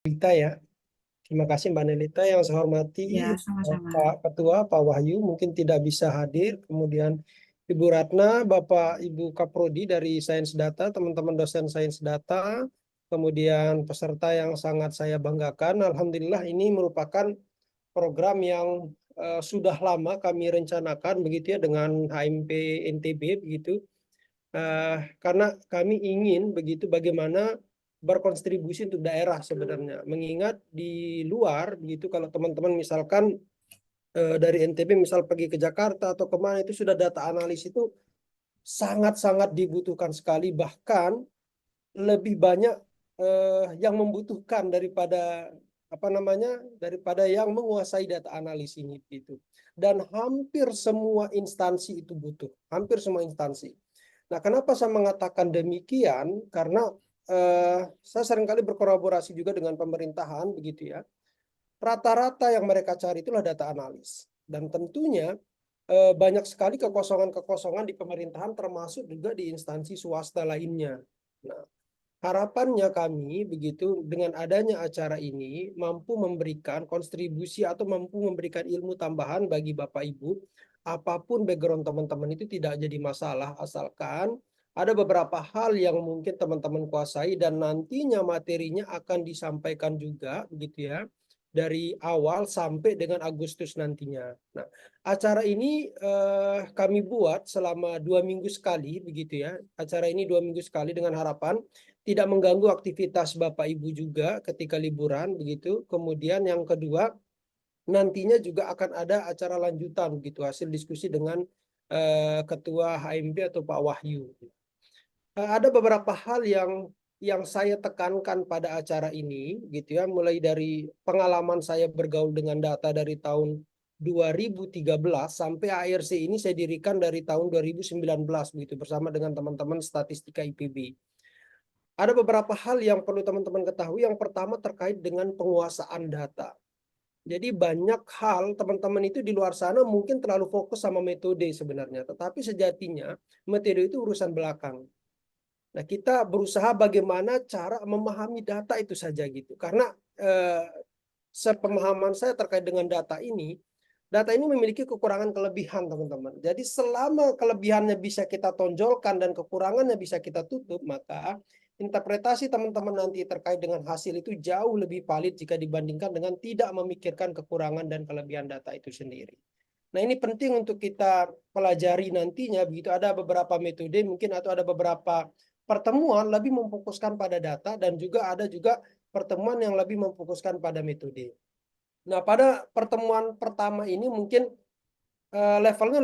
Nelita ya. Terima kasih Mbak Nelita. Yang saya hormati Ya, sama-sama. Pak Ketua, Pak Wahyu mungkin tidak bisa hadir. Kemudian Ibu Ratna, Bapak Ibu Kaprodi dari Sains Data, teman-teman dosen Sains Data, kemudian peserta yang sangat saya banggakan. Alhamdulillah ini merupakan program yang sudah lama kami rencanakan begitu ya dengan HMP NTB begitu. Karena kami ingin begitu bagaimana berkontribusi untuk daerah sebenarnya. Mengingat di luar begitu kalau teman-teman misalkan dari NTB misal pergi ke Jakarta atau kemana itu sudah data analis itu sangat-sangat dibutuhkan sekali, bahkan lebih banyak yang membutuhkan daripada apa namanya daripada yang menguasai data analis ini itu. Dan hampir semua instansi itu butuh, hampir semua instansi. Nah, kenapa saya mengatakan demikian? Karena saya seringkali berkolaborasi juga dengan pemerintahan begitu ya. Rata-rata yang mereka cari itulah data analis. Dan tentunya banyak sekali kekosongan-kekosongan di pemerintahan termasuk juga di instansi swasta lainnya. Nah, harapannya kami begitu dengan adanya acara ini mampu memberikan kontribusi atau mampu memberikan ilmu tambahan bagi Bapak Ibu. Apapun background teman-teman itu tidak jadi masalah asalkan ada beberapa hal yang mungkin teman-teman kuasai dan nantinya materinya akan disampaikan juga begitu ya dari awal sampai dengan Agustus nantinya. Nah, acara ini kami buat selama 2 minggu sekali begitu ya. Acara ini 2 minggu sekali dengan harapan tidak mengganggu aktivitas Bapak Ibu juga ketika liburan begitu. Kemudian yang kedua, nantinya juga akan ada acara lanjutan gitu hasil diskusi dengan Ketua HMP atau Pak Wahyu. Ada beberapa hal yang saya tekankan pada acara ini gitu ya, mulai dari pengalaman saya bergaul dengan data dari tahun 2013 sampai ARC ini saya dirikan dari tahun 2019 begitu bersama dengan teman-teman statistika IPB. Ada beberapa hal yang perlu teman-teman ketahui. Yang pertama terkait dengan penguasaan data. Jadi banyak hal teman-teman itu di luar sana mungkin terlalu fokus sama metode sebenarnya. Tetapi sejatinya metode itu urusan belakang. Nah, kita berusaha bagaimana cara memahami data itu saja gitu. Karena eh, sepemahaman saya terkait dengan data ini memiliki kekurangan kelebihan teman-teman. Jadi selama kelebihannya bisa kita tonjolkan dan kekurangannya bisa kita tutup, maka interpretasi teman-teman nanti terkait dengan hasil itu jauh lebih valid jika dibandingkan dengan tidak memikirkan kekurangan dan kelebihan data itu sendiri. Nah, ini penting untuk kita pelajari nantinya begitu ada beberapa metode mungkin atau ada beberapa pertemuan lebih memfokuskan pada data dan juga ada juga pertemuan yang lebih memfokuskan pada metode. Nah, pada pertemuan pertama ini mungkin levelnya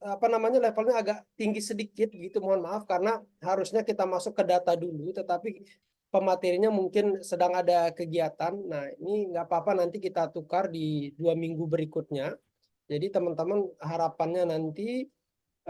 apa namanya levelnya agak tinggi sedikit gitu, mohon maaf karena harusnya kita masuk ke data dulu, tetapi pematerinya mungkin sedang ada kegiatan. Nah, ini nggak apa-apa nanti kita tukar di 2 minggu berikutnya. Jadi teman-teman harapannya nanti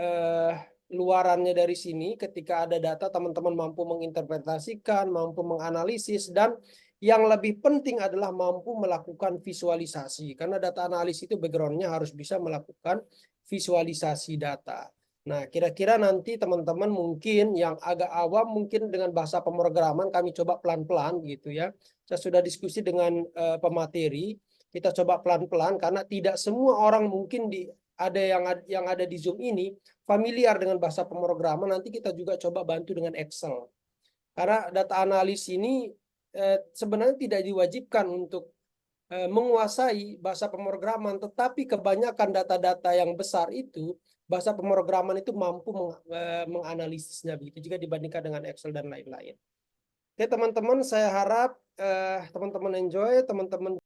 eh, luarannya dari sini ketika ada data teman-teman mampu menginterpretasikan, mampu menganalisis dan yang lebih penting adalah mampu melakukan visualisasi karena data analis itu backgroundnya harus bisa melakukan visualisasi data. Nah, kira-kira nanti teman-teman mungkin yang agak awam mungkin dengan bahasa pemrograman kami coba pelan-pelan gitu ya. Saya sudah diskusi dengan pemateri, kita coba pelan-pelan karena tidak semua orang mungkin yang ada di Zoom ini familiar dengan bahasa pemrograman. Nanti kita juga coba bantu dengan Excel. Karena data analis ini sebenarnya tidak diwajibkan untuk menguasai bahasa pemrograman, tetapi kebanyakan data-data yang besar itu bahasa pemrograman itu mampu menganalisisnya begitu jika dibandingkan dengan Excel dan lain-lain. Oke, teman-teman, saya harap teman-teman enjoy, teman-teman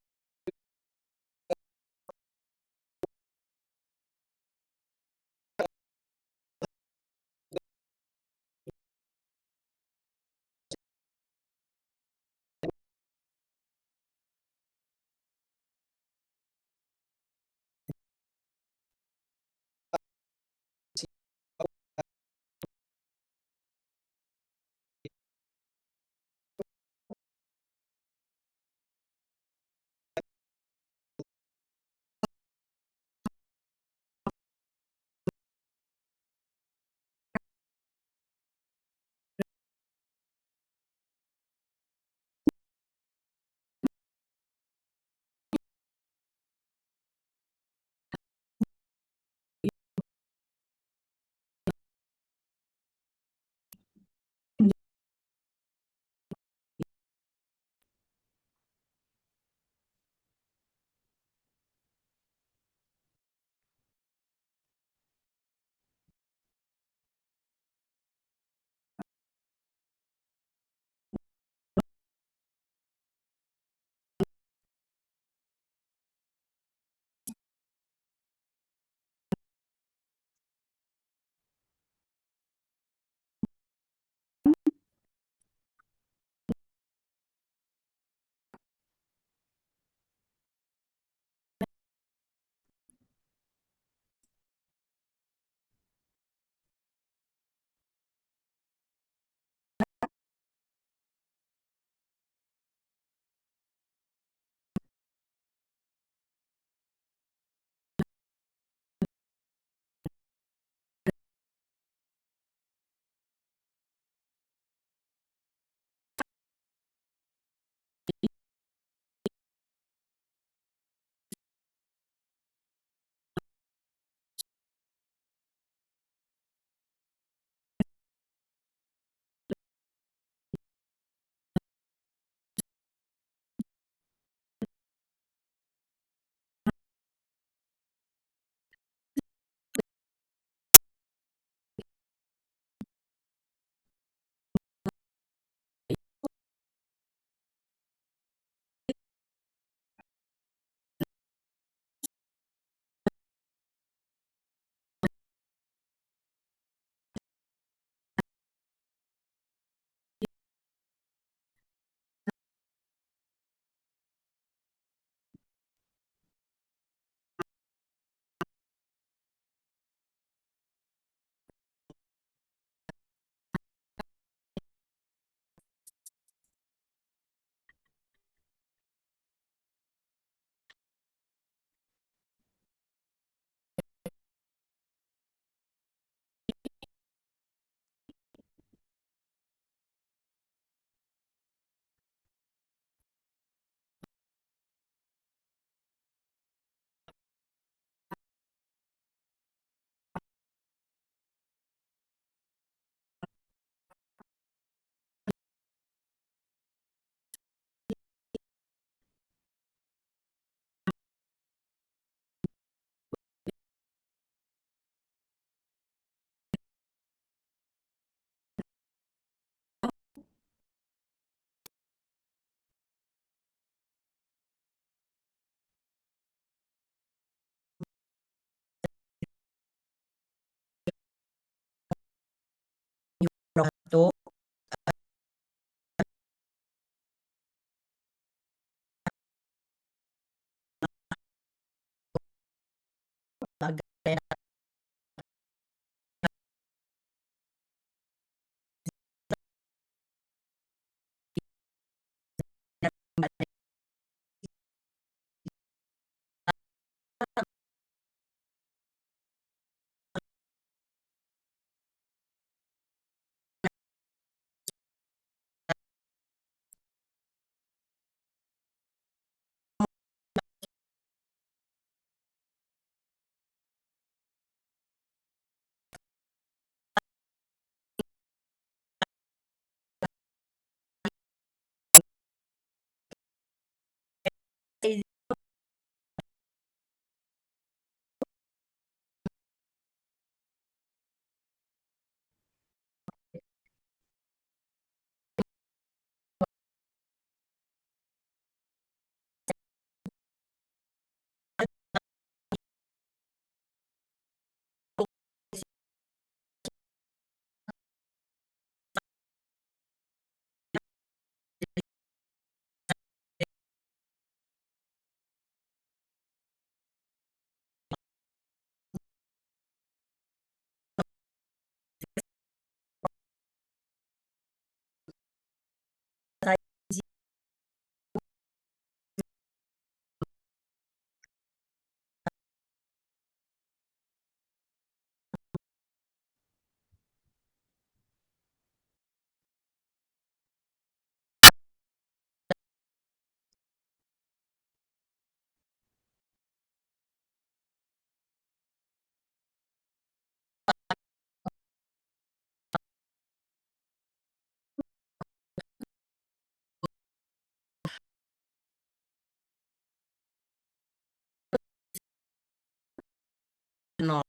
nol.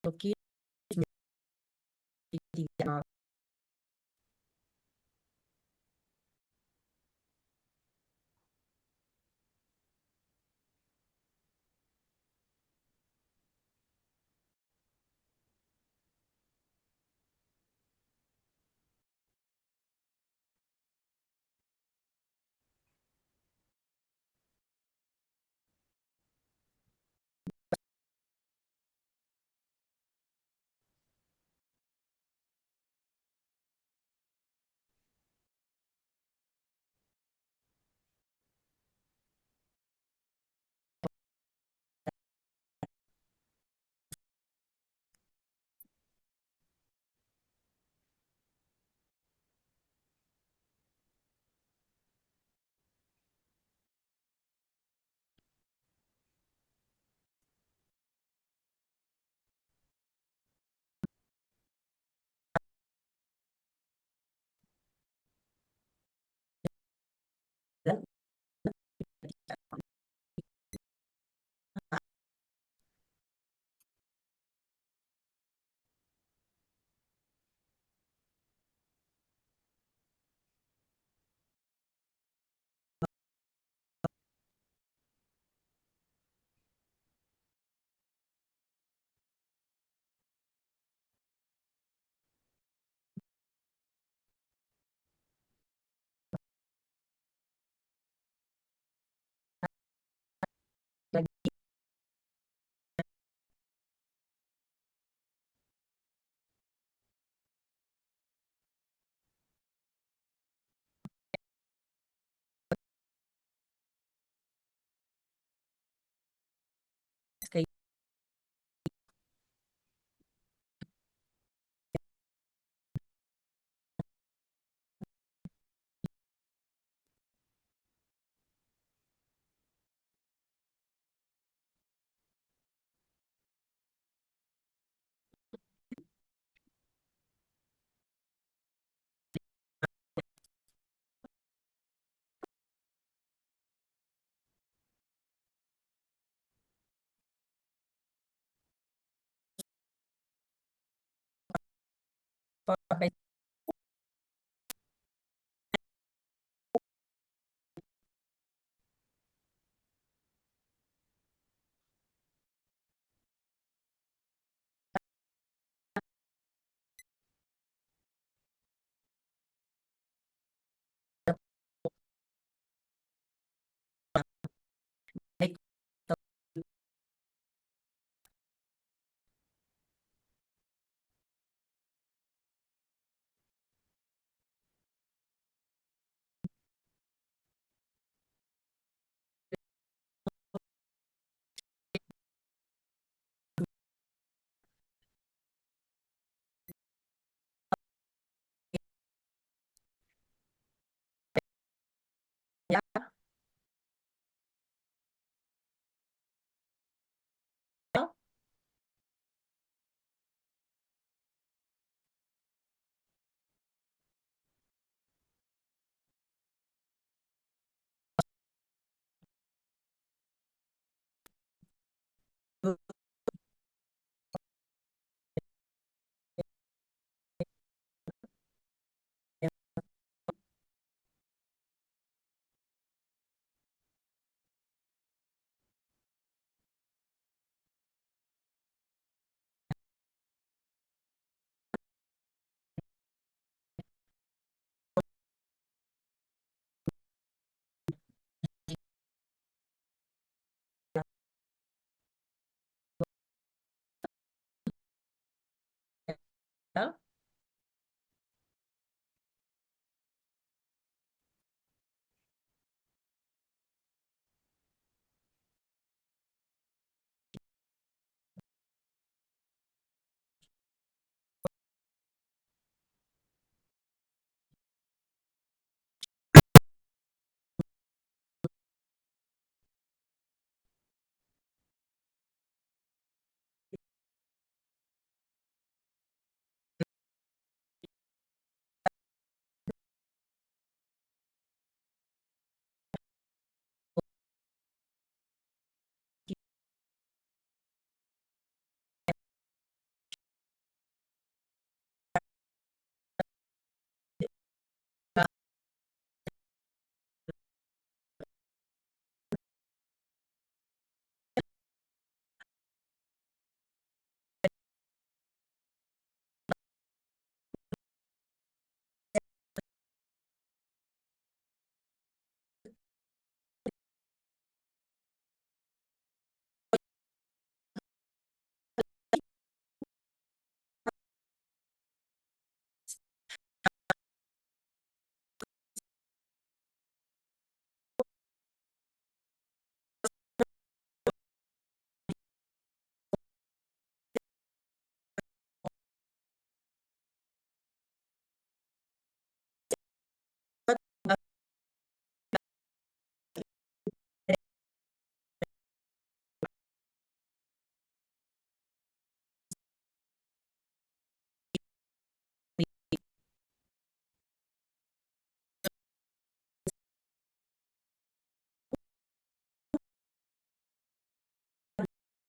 Oke, 3 lagi. Kayak pakai Ya.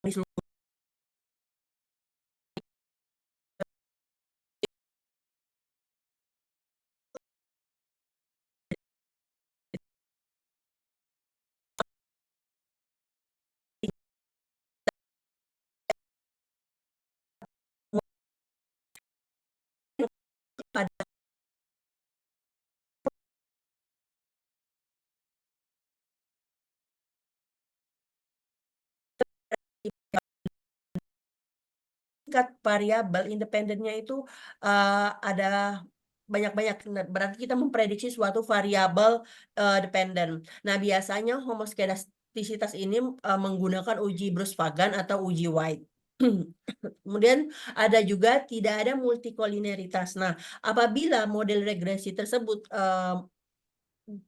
Di seluruh pada tingkat variabel independennya itu ada banyak-banyak. Nah, berarti kita memprediksi suatu variabel dependen. Nah, biasanya homoskedastisitas ini menggunakan uji Bruce-Fagan atau uji White. Kemudian ada juga tidak ada multikolineritas. Nah, apabila model regresi tersebut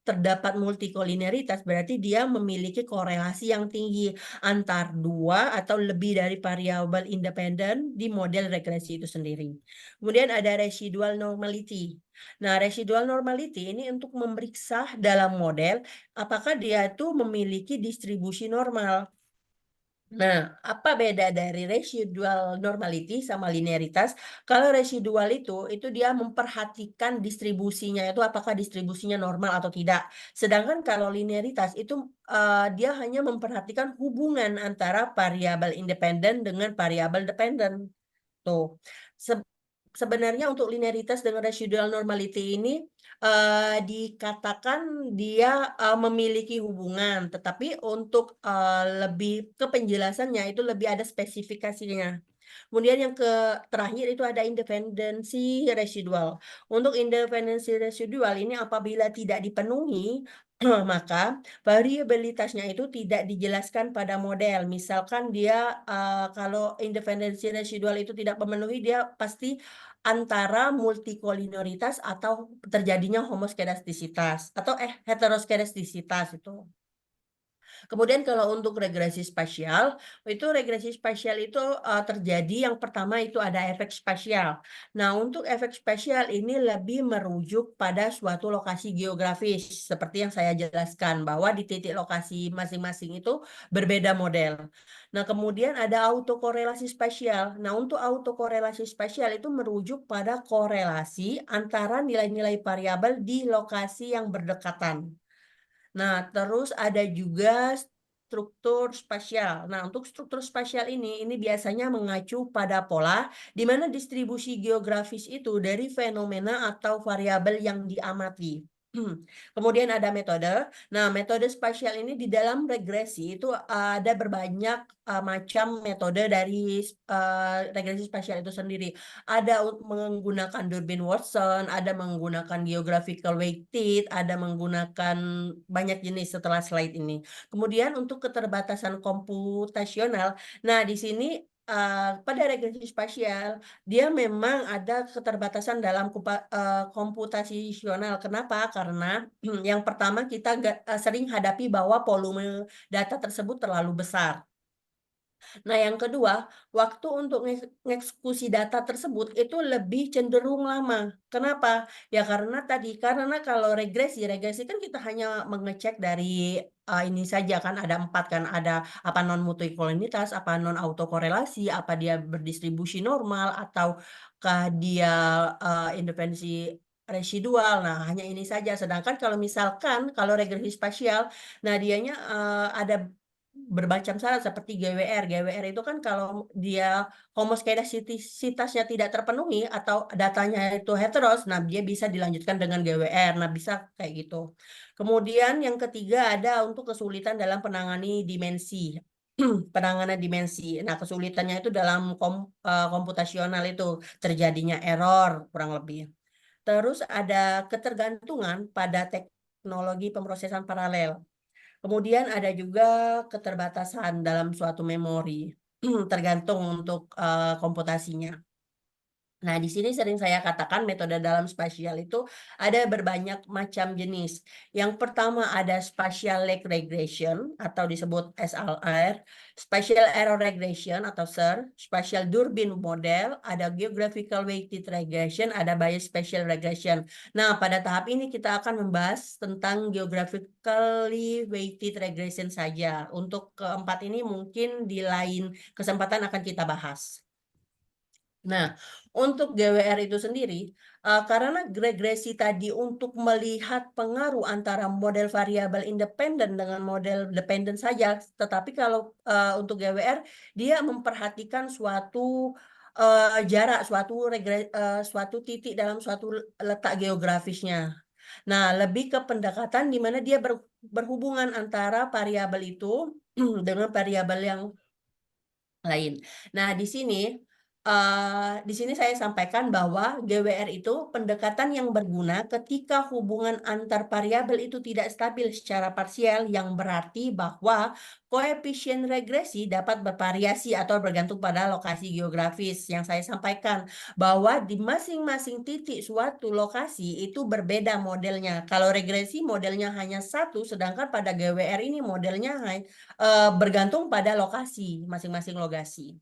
terdapat multikolineritas, berarti dia memiliki korelasi yang tinggi antar dua atau lebih dari variabel independen di model regresi itu sendiri. Kemudian ada residual normality. Nah, residual normality ini untuk memeriksa dalam model apakah dia itu memiliki distribusi normal. Nah, apa beda dari residual normality sama linearitas? Kalau residual itu dia memperhatikan distribusinya itu apakah distribusinya normal atau tidak. Sedangkan kalau linearitas itu dia hanya memperhatikan hubungan antara variabel independen dengan variabel dependen. Tuh. Se- Sebenarnya untuk linearitas dengan residual normality ini dikatakan dia memiliki hubungan, tetapi untuk lebih ke penjelasannya itu lebih ada spesifikasinya. Kemudian yang terakhir itu ada independensi residual. Untuk independensi residual ini apabila tidak dipenuhi, maka variabilitasnya itu tidak dijelaskan pada model. Misalkan dia kalau independensi residual itu tidak memenuhi, dia pasti antara multikolineritas atau terjadinya homoskedastisitas atau heteroskedastisitas itu. Kemudian kalau untuk regresi spasial itu terjadi yang pertama itu ada efek spasial. Nah, untuk efek spasial ini lebih merujuk pada suatu lokasi geografis seperti yang saya jelaskan bahwa di titik lokasi masing-masing itu berbeda model. Nah, kemudian ada autokorelasi spasial. Nah, untuk autokorelasi spasial itu merujuk pada korelasi antara nilai-nilai variabel di lokasi yang berdekatan. Nah, terus ada juga struktur spasial. Nah, untuk struktur spasial ini biasanya mengacu pada pola di mana distribusi geografis itu dari fenomena atau variabel yang diamati. Kemudian ada metode. Nah, metode spasial ini di dalam regresi itu ada berbanyak macam metode dari regresi spasial itu sendiri. Ada menggunakan Durbin Watson, ada menggunakan geographical weighted, ada menggunakan banyak jenis setelah slide ini. Kemudian untuk keterbatasan komputasional, nah di sini pada regresi spasial dia memang ada keterbatasan dalam komputasional. Kenapa? Karena yang pertama kita sering hadapi bahwa volume data tersebut terlalu besar. Nah, yang kedua, waktu untuk mengeksekusi data tersebut itu lebih cenderung lama. Kenapa? Ya karena kalau regresi kan kita hanya mengecek dari ini saja kan ada 4 kan, ada apa non multikolonialitas, apa non autokorelasi, apa dia berdistribusi normal, ataukah dia intervensi residual. Nah, hanya ini saja. Sedangkan kalau regresi spasial, nah dianya ada bermacam syarat seperti GWR. GWR itu kan kalau dia homoskedastisitasnya tidak terpenuhi atau datanya itu heteros, nah dia bisa dilanjutkan dengan GWR. Nah, bisa kayak gitu. Kemudian yang ketiga ada untuk kesulitan dalam penangani dimensi. Penanganan dimensi. Nah, kesulitannya itu dalam komputasional itu terjadinya error kurang lebih. Terus ada ketergantungan pada teknologi pemrosesan paralel. Kemudian ada juga keterbatasan dalam suatu memori, tergantung untuk komputasinya. Nah, di sini sering saya katakan metode dalam spasial itu ada berbanyak macam jenis. Yang pertama ada spatial lag regression atau disebut SLR, spatial error regression atau SER, spatial Durbin model, ada geographical weighted regression, ada bias spatial regression. Nah, pada tahap ini kita akan membahas tentang geographically weighted regression saja. Untuk keempat ini mungkin di lain kesempatan akan kita bahas. Nah, untuk GWR itu sendiri, karena regresi tadi untuk melihat pengaruh antara model variabel independen dengan model dependen saja, tetapi kalau untuk GWR dia memperhatikan suatu jarak, suatu titik dalam suatu letak geografisnya. Nah, lebih ke pendekatan di mana dia berhubungan antara variabel itu dengan variabel yang lain. Nah, di sini saya sampaikan bahwa GWR itu pendekatan yang berguna ketika hubungan antar variabel itu tidak stabil secara parsial, yang berarti bahwa koefisien regresi dapat bervariasi atau bergantung pada lokasi geografis. Yang saya sampaikan bahwa di masing-masing titik suatu lokasi itu berbeda modelnya. Kalau regresi modelnya hanya satu, sedangkan pada GWR ini modelnya bergantung pada lokasi, masing-masing lokasi.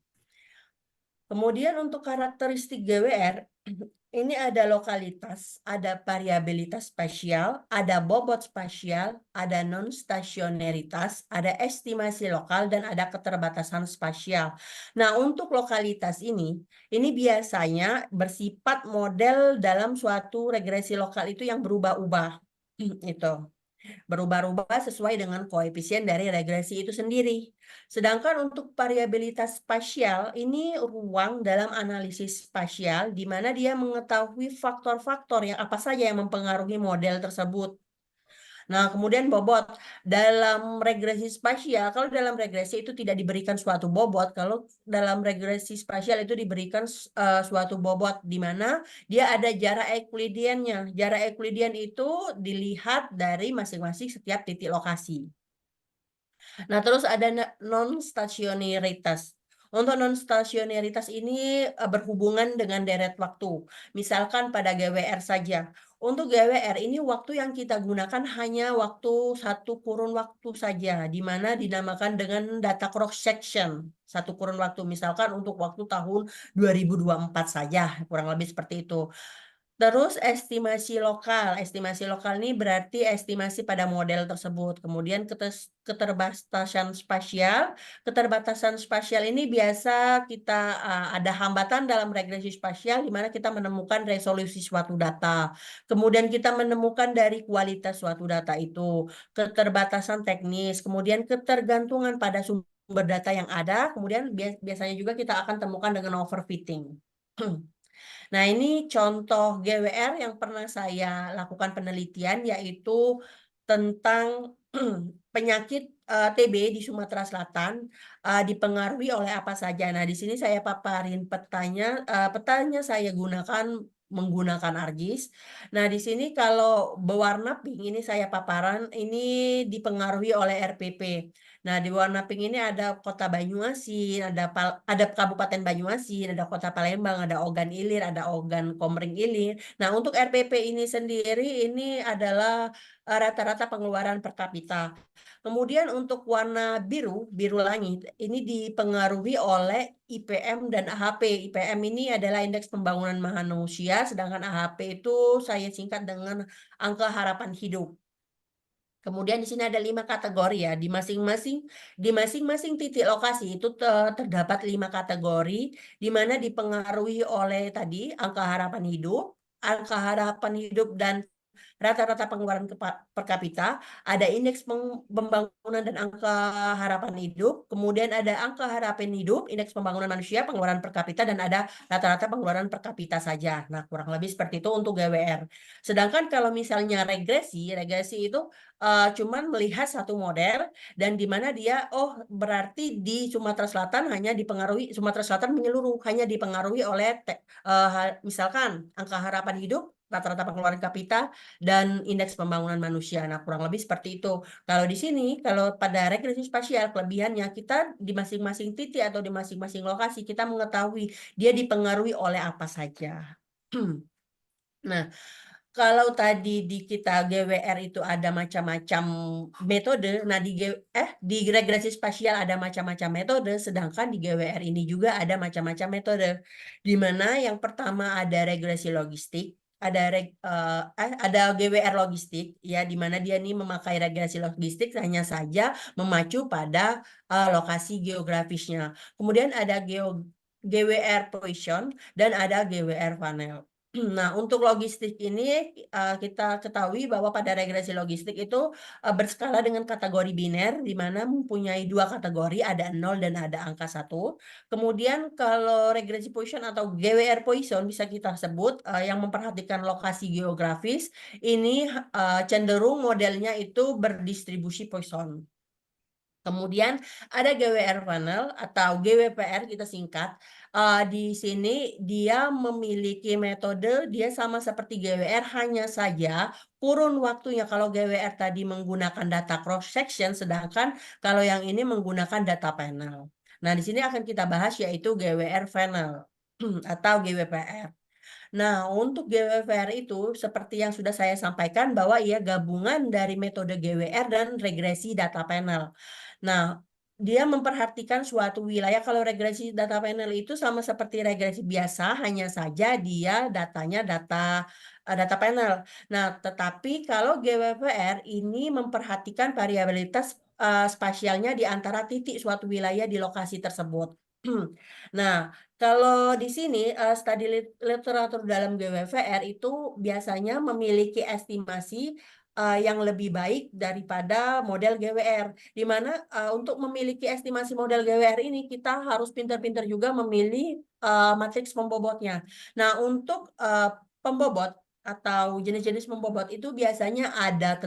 Kemudian untuk karakteristik GWR, ini ada lokalitas, ada variabilitas spasial, ada bobot spasial, ada non-stasionaritas, ada estimasi lokal, dan ada keterbatasan spasial. Nah, untuk lokalitas ini biasanya bersifat model dalam suatu regresi lokal itu yang berubah-ubah. Itu. Berubah-ubah sesuai dengan koefisien dari regresi itu sendiri. Sedangkan untuk variabilitas spasial, ini ruang dalam analisis spasial di mana dia mengetahui faktor-faktor yang apa saja yang mempengaruhi model tersebut. Nah, kemudian bobot. Dalam regresi spasial, kalau dalam regresi itu tidak diberikan suatu bobot, kalau dalam regresi spasial itu diberikan suatu bobot di mana dia ada jarak Euclideannya. Jarak Euclidean itu dilihat dari masing-masing setiap titik lokasi. Nah, terus ada non-stasionaritas. Untuk non-stasionaritas ini berhubungan dengan deret waktu. Misalkan pada GWR saja. Untuk GWR ini waktu yang kita gunakan hanya waktu satu kurun waktu saja, di mana dinamakan dengan data cross section. Satu kurun waktu, misalkan untuk waktu tahun 2024 saja, kurang lebih seperti itu. Terus estimasi lokal ini berarti estimasi pada model tersebut. Kemudian keterbatasan spasial ini biasa kita ada hambatan dalam regresi spasial di mana kita menemukan resolusi suatu data. Kemudian kita menemukan dari kualitas suatu data itu, keterbatasan teknis, kemudian ketergantungan pada sumber data yang ada, kemudian biasanya juga kita akan temukan dengan overfitting. Nah, ini contoh GWR yang pernah saya lakukan penelitian, yaitu tentang penyakit TB di Sumatera Selatan dipengaruhi oleh apa saja. Nah, di sini saya paparin petanya saya gunakan menggunakan ArcGIS. Nah, di sini kalau berwarna pink ini saya paparan ini dipengaruhi oleh RPP. Nah, di warna pink ini ada Kota Banyuasin, ada Kabupaten Banyuasin, ada Kota Palembang, ada Ogan Ilir, ada Ogan Komering Ilir. Nah, untuk RPP ini sendiri ini adalah rata-rata pengeluaran per kapita. Kemudian untuk warna biru, biru langit, ini dipengaruhi oleh IPM dan AHP. IPM ini adalah Indeks Pembangunan Manusia, sedangkan AHP itu saya singkat dengan angka harapan hidup. Kemudian di sini ada 5 kategori ya, di masing-masing titik lokasi itu terdapat 5 kategori, di mana dipengaruhi oleh tadi angka harapan hidup dan rata-rata pengeluaran per kapita, ada indeks pembangunan dan angka harapan hidup, kemudian ada angka harapan hidup, indeks pembangunan manusia, pengeluaran per kapita, dan ada rata-rata pengeluaran per kapita saja. Nah, kurang lebih seperti itu untuk GWR. Sedangkan kalau misalnya regresi itu cuman melihat satu model dan di mana dia berarti di Sumatera Selatan Sumatera Selatan menyeluruh hanya dipengaruhi oleh misalkan angka harapan hidup, rata-rata pengeluaran kapita, dan indeks pembangunan manusia. Nah, kurang lebih seperti itu. Kalau di sini, kalau pada regresi spasial, kelebihannya kita di masing-masing titik atau di masing-masing lokasi, kita mengetahui dia dipengaruhi oleh apa saja. Nah, kalau tadi di kita GWR itu ada macam-macam metode, nah di regresi spasial ada macam-macam metode, sedangkan di GWR ini juga ada macam-macam metode. Di mana yang pertama ada regresi logistik, ada GWR logistik ya, di mana dia ini memakai regresi logistik hanya saja memacu pada lokasi geografisnya. Kemudian ada GWR position dan ada GWR panel. Nah, untuk logistik ini kita ketahui bahwa pada regresi logistik itu berskala dengan kategori biner, di mana mempunyai 2 kategori, ada 0 dan ada angka 1. Kemudian kalau regresi Poisson atau GWR Poisson bisa kita sebut yang memperhatikan lokasi geografis, ini cenderung modelnya itu berdistribusi Poisson. Kemudian ada GWR panel atau GWPR kita singkat. Di sini dia memiliki metode, dia sama seperti GWR, hanya saja kurun waktunya. Kalau GWR tadi menggunakan data cross section, sedangkan kalau yang ini menggunakan data panel. Nah, di sini akan kita bahas yaitu GWR panel atau GWPR. Nah, untuk GWPR itu seperti yang sudah saya sampaikan bahwa ia gabungan dari metode GWR dan regresi data panel. Nah, dia memperhatikan suatu wilayah. Kalau regresi data panel itu sama seperti regresi biasa, hanya saja dia datanya data panel. Nah, tetapi kalau GWPR ini memperhatikan variabilitas spasialnya di antara titik suatu wilayah di lokasi tersebut. Nah, kalau di sini studi literatur dalam GWPR itu biasanya memiliki estimasi yang lebih baik daripada model GWR, di mana untuk memiliki estimasi model GWR ini kita harus pintar-pintar juga memilih matriks pembobotnya. Nah, untuk pembobot atau jenis-jenis pembobot itu biasanya ada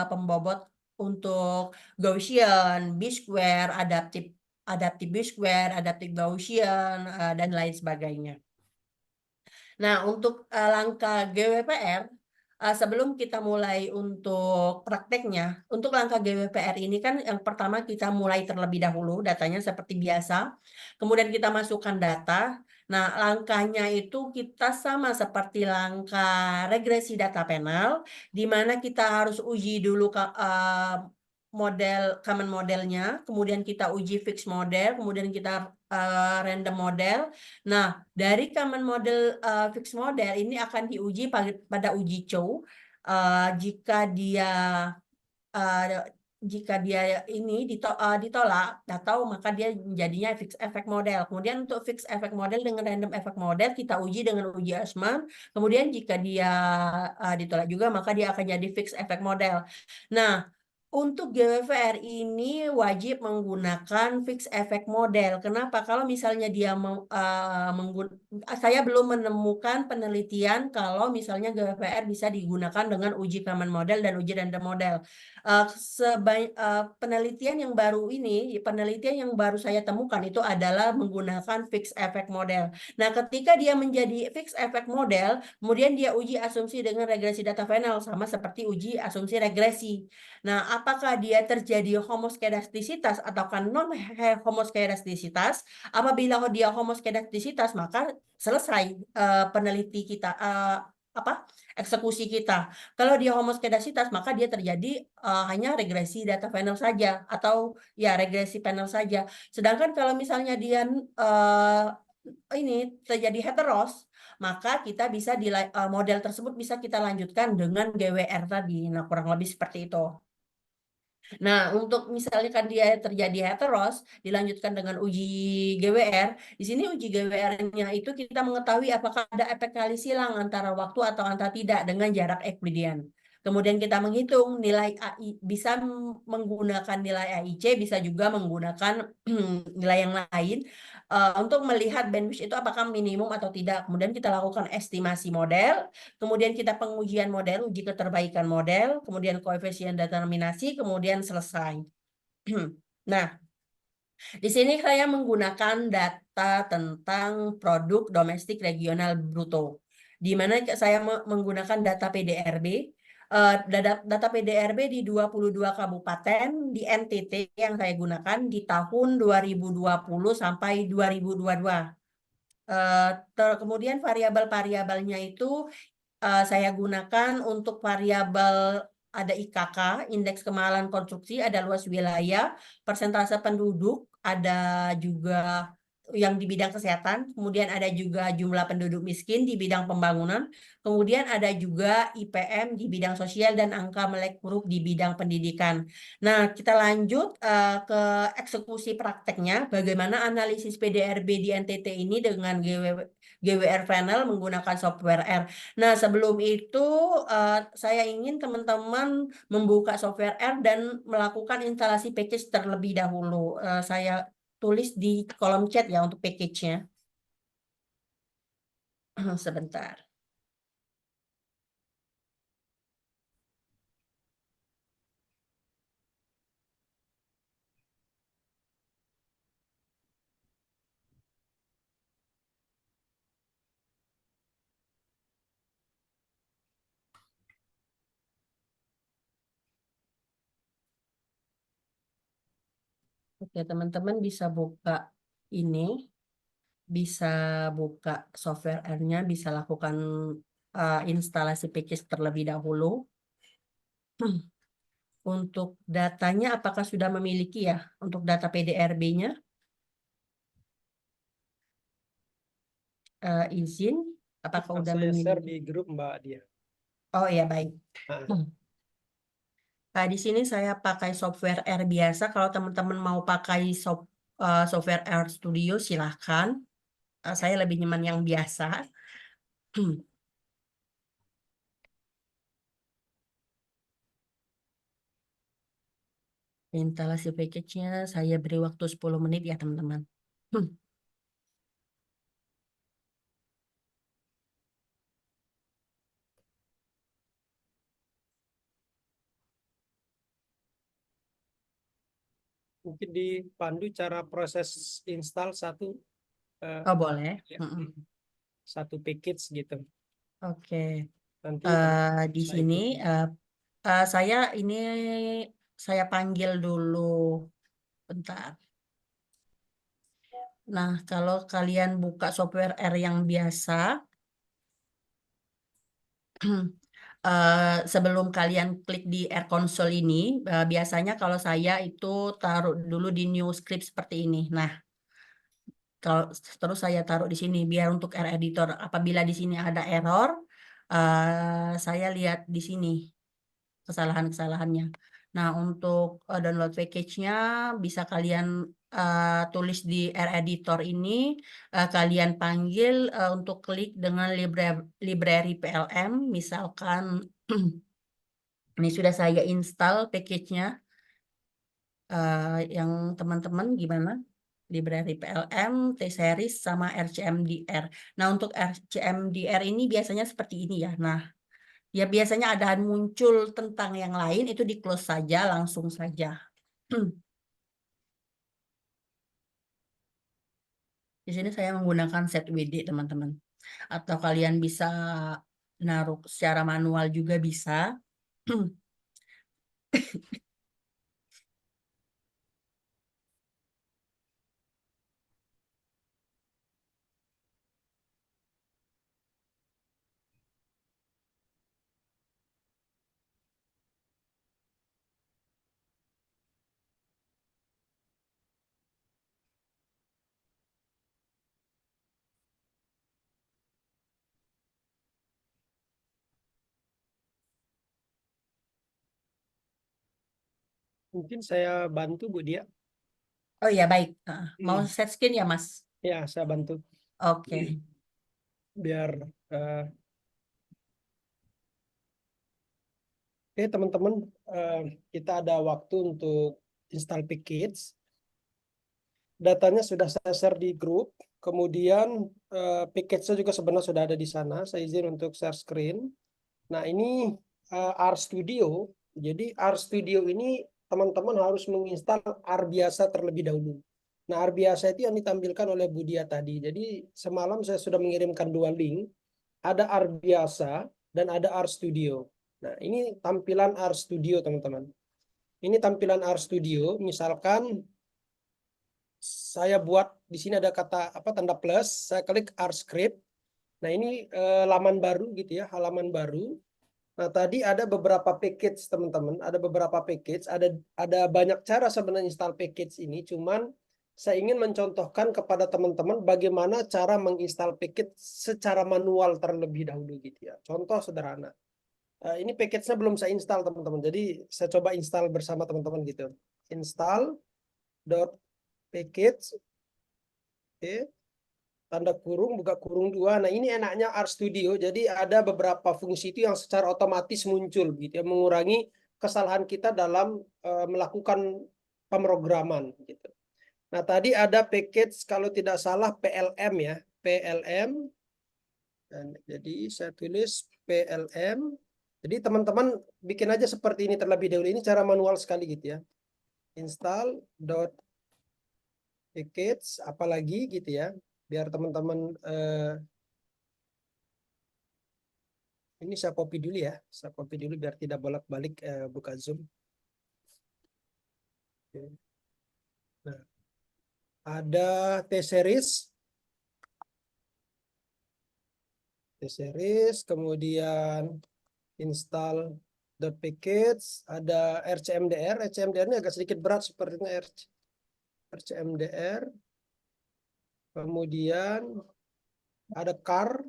pembobot untuk Gaussian, B-square, adaptive B-square, adaptive Gaussian, dan lain sebagainya. Nah, untuk langkah GWPR, sebelum kita mulai untuk prakteknya, untuk langkah GWPR ini kan yang pertama kita mulai terlebih dahulu, datanya seperti biasa. Kemudian kita masukkan data. Nah, langkahnya itu kita sama seperti langkah regresi data panel, di mana kita harus uji dulu model common modelnya, kemudian kita uji fixed model, kemudian kita random model. Nah, dari common model fixed model ini akan diuji pada uji Chow. Jika dia uh, ini ditolak atau maka dia jadinya fixed effect model. Kemudian untuk fixed effect model dengan random effect model kita uji dengan uji Asman. Kemudian jika dia ditolak juga maka dia akan jadi fixed effect model. Nah, untuk GWVR ini wajib menggunakan fixed effect model. Kenapa? Kalau misalnya dia saya belum menemukan penelitian kalau misalnya GWVR bisa digunakan dengan uji common model dan uji random model. Penelitian yang baru saya temukan itu adalah menggunakan fixed effect model. Nah, ketika dia menjadi fixed effect model, kemudian dia uji asumsi dengan regresi data final sama seperti uji asumsi regresi. Nah, apakah dia terjadi homoskedastisitas ataukah non homoskedastisitas? Apabila dia homoskedastisitas, maka selesai peneliti kita eksekusi kita. Kalau dia homoskedasitas, maka dia terjadi hanya regresi data panel saja atau ya regresi panel saja. Sedangkan kalau misalnya dia ini terjadi heteros, maka kita bisa model tersebut bisa kita lanjutkan dengan GWR tadi. Nah, kurang lebih seperti itu. Nah, untuk misalkan dia terjadi heteros, dilanjutkan dengan uji GWR. Di sini uji GWR-nya itu kita mengetahui apakah ada efek kali silang antara waktu atau antara tidak dengan jarak Euclidean. Kemudian kita menghitung nilai AI, bisa menggunakan nilai AIC, bisa juga menggunakan nilai yang lain untuk melihat bandwidth itu apakah minimum atau tidak. Kemudian kita lakukan estimasi model, kemudian kita pengujian model, uji keterbaikan model, kemudian koefisien determinasi, kemudian selesai. Nah, di sini saya menggunakan data tentang produk domestik regional bruto, di mana saya menggunakan data PDRB. Data PDRB di 22 kabupaten di NTT yang saya gunakan di tahun 2020 sampai 2022. Kemudian variabel-variabelnya itu saya gunakan untuk variabel ada IKK, indeks kemahalan konstruksi, ada luas wilayah, persentase penduduk, ada juga yang di bidang kesehatan, kemudian ada juga jumlah penduduk miskin di bidang pembangunan, kemudian ada juga IPM di bidang sosial dan angka melek huruf di bidang pendidikan. Nah, kita lanjut ke eksekusi prakteknya, bagaimana analisis PDRB di NTT ini dengan GWR panel menggunakan software R. Nah, sebelum itu saya ingin teman-teman membuka software R dan melakukan instalasi package terlebih dahulu. Saya tulis di kolom chat ya untuk package-nya. Sebentar. Oke, teman-teman bisa buka ini, bisa buka software R-nya, bisa lakukan instalasi package terlebih dahulu. Untuk datanya, apakah sudah memiliki ya untuk data PDRB-nya? Izin, apakah Akan udah saya share memiliki? di grup Mbak Dia. Oh iya, baik. Nah, Nah, di sini saya pakai software R biasa. Kalau teman-teman mau pakai software R Studio, silahkan. Saya lebih nyaman yang biasa. Instalasi package-nya saya beri waktu 10 menit ya, teman-teman. mungkin dipandu cara proses install Oh, boleh. ya, satu package gitu. Oke. Nanti Di saya sini ikuti. saya panggil dulu. Bentar. Nah, kalau kalian buka software R yang biasa, sebelum kalian klik di R console ini, biasanya kalau saya itu taruh dulu di new script seperti ini. Nah, kalau terus saya taruh di sini biar untuk R editor. Apabila di sini ada error, saya lihat di sini kesalahan-kesalahannya. Nah, untuk download package-nya bisa kalian tulis di R editor ini, kalian panggil untuk klik dengan library PLM, misalkan ini sudah saya install package-nya. Yang teman-teman gimana? Library PLM, T-Series, sama RCMDR. Nah, untuk RCMDR ini biasanya seperti ini ya. Nah, ya biasanya ada muncul tentang yang lain, itu di close saja, langsung saja. Di sini saya menggunakan set WD, teman-teman. Atau kalian bisa naruh secara manual juga bisa. Mungkin saya bantu Bu Dia. Oh iya, baik. Mau Hmm. set screen ya, Mas? Ya, saya bantu. Oke. Biar oke teman-teman, kita ada waktu untuk install package. Datanya sudah saya share di grup. Kemudian package-nya juga sebenarnya sudah ada di sana. Saya izin untuk share screen. Nah, ini RStudio. Jadi RStudio ini teman-teman harus menginstal R biasa terlebih dahulu. Nah, R biasa itu yang ditampilkan oleh Budia tadi. Jadi semalam saya sudah mengirimkan dua link. Ada R biasa dan ada RStudio. Nah, ini tampilan RStudio, teman-teman. Ini tampilan RStudio. Misalkan saya buat di sini ada kata apa tanda plus, saya klik R script. Nah, ini laman baru gitu ya, halaman baru. Nah, tadi ada beberapa package, teman-teman. Ada beberapa package, ada banyak cara sebenarnya install package ini, cuman saya ingin mencontohkan kepada teman-teman bagaimana cara menginstal package secara manual terlebih dahulu gitu ya. Contoh sederhana. Ini package-nya belum saya install, teman-teman. Jadi saya coba install bersama teman-teman gitu. Install.package, oke, tanda kurung, buka kurung dua. Nah, ini enaknya RStudio. Jadi ada beberapa fungsi itu yang secara otomatis muncul gitu ya, mengurangi kesalahan kita dalam melakukan pemrograman gitu. Nah, tadi ada package kalau tidak salah PLM ya, PLM. Dan jadi saya tulis PLM. Jadi teman-teman bikin aja seperti ini terlebih dahulu. Ini cara manual sekali gitu ya. Install.package apalagi gitu ya. Biar teman-teman ini saya copy dulu ya. Saya copy dulu biar tidak bolak-balik buka Zoom. Oke. Nah, ada T-Series. T-Series, kemudian install.package, ada RCMDR. RCMDR ini agak sedikit berat sepertinya RCMDR. Kemudian ada CAR.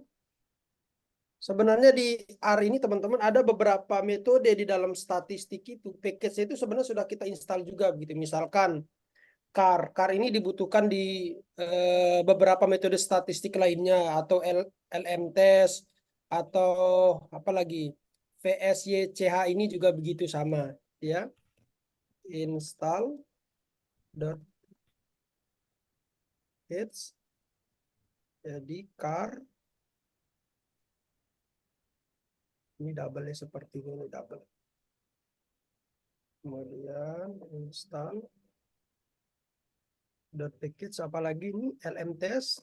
Sebenarnya di R ini teman-teman ada beberapa metode di dalam statistik itu. Package itu sebenarnya sudah kita install juga gitu. Misalkan CAR. CAR ini dibutuhkan di beberapa metode statistik lainnya atau LM test atau apa lagi VSYCH ini juga begitu sama ya. Install.package jadi CAR ini double seperti ini double. Kemudian install package apalagi ini LM test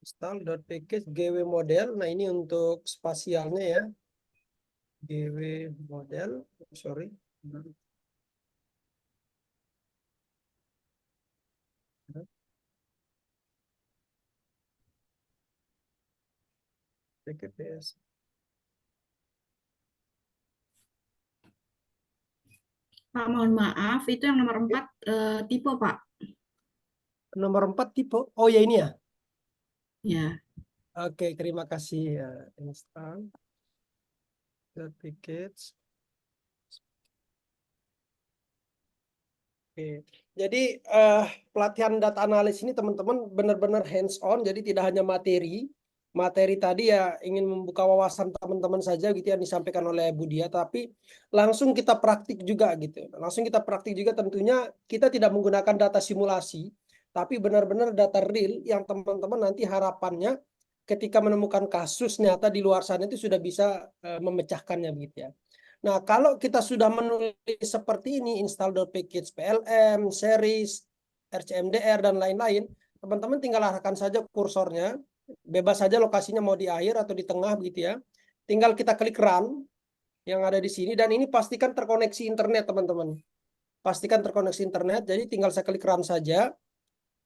install package GW model. Nah, ini untuk spasialnya ya. GW model, sorry. PKPS. Pak, mohon maaf, itu yang nomor 4 tipe, Pak. Nomor 4 tipe. Oh ya ini ya. Ya. Oke, terima kasih ya. Install. Certificates. Oke. Jadi pelatihan data analis ini teman-teman benar-benar hands on, jadi tidak hanya materi. Materi tadi ya ingin membuka wawasan teman-teman saja gitu yang disampaikan oleh Budia, tapi langsung kita praktik juga gitu. Langsung kita praktik juga, tentunya kita tidak menggunakan data simulasi, tapi benar-benar data real yang teman-teman nanti harapannya ketika menemukan kasus nyata di luar sana itu sudah bisa memecahkannya begitu ya. Nah, kalau kita sudah menulis seperti ini, install.package PLM, series, RCMDR, dan lain-lain, teman-teman tinggal arahkan saja kursornya, bebas saja lokasinya mau di akhir atau di tengah begitu ya. Tinggal kita klik run yang ada di sini, dan ini pastikan terkoneksi internet teman-teman. Pastikan terkoneksi internet, jadi tinggal saya klik run saja.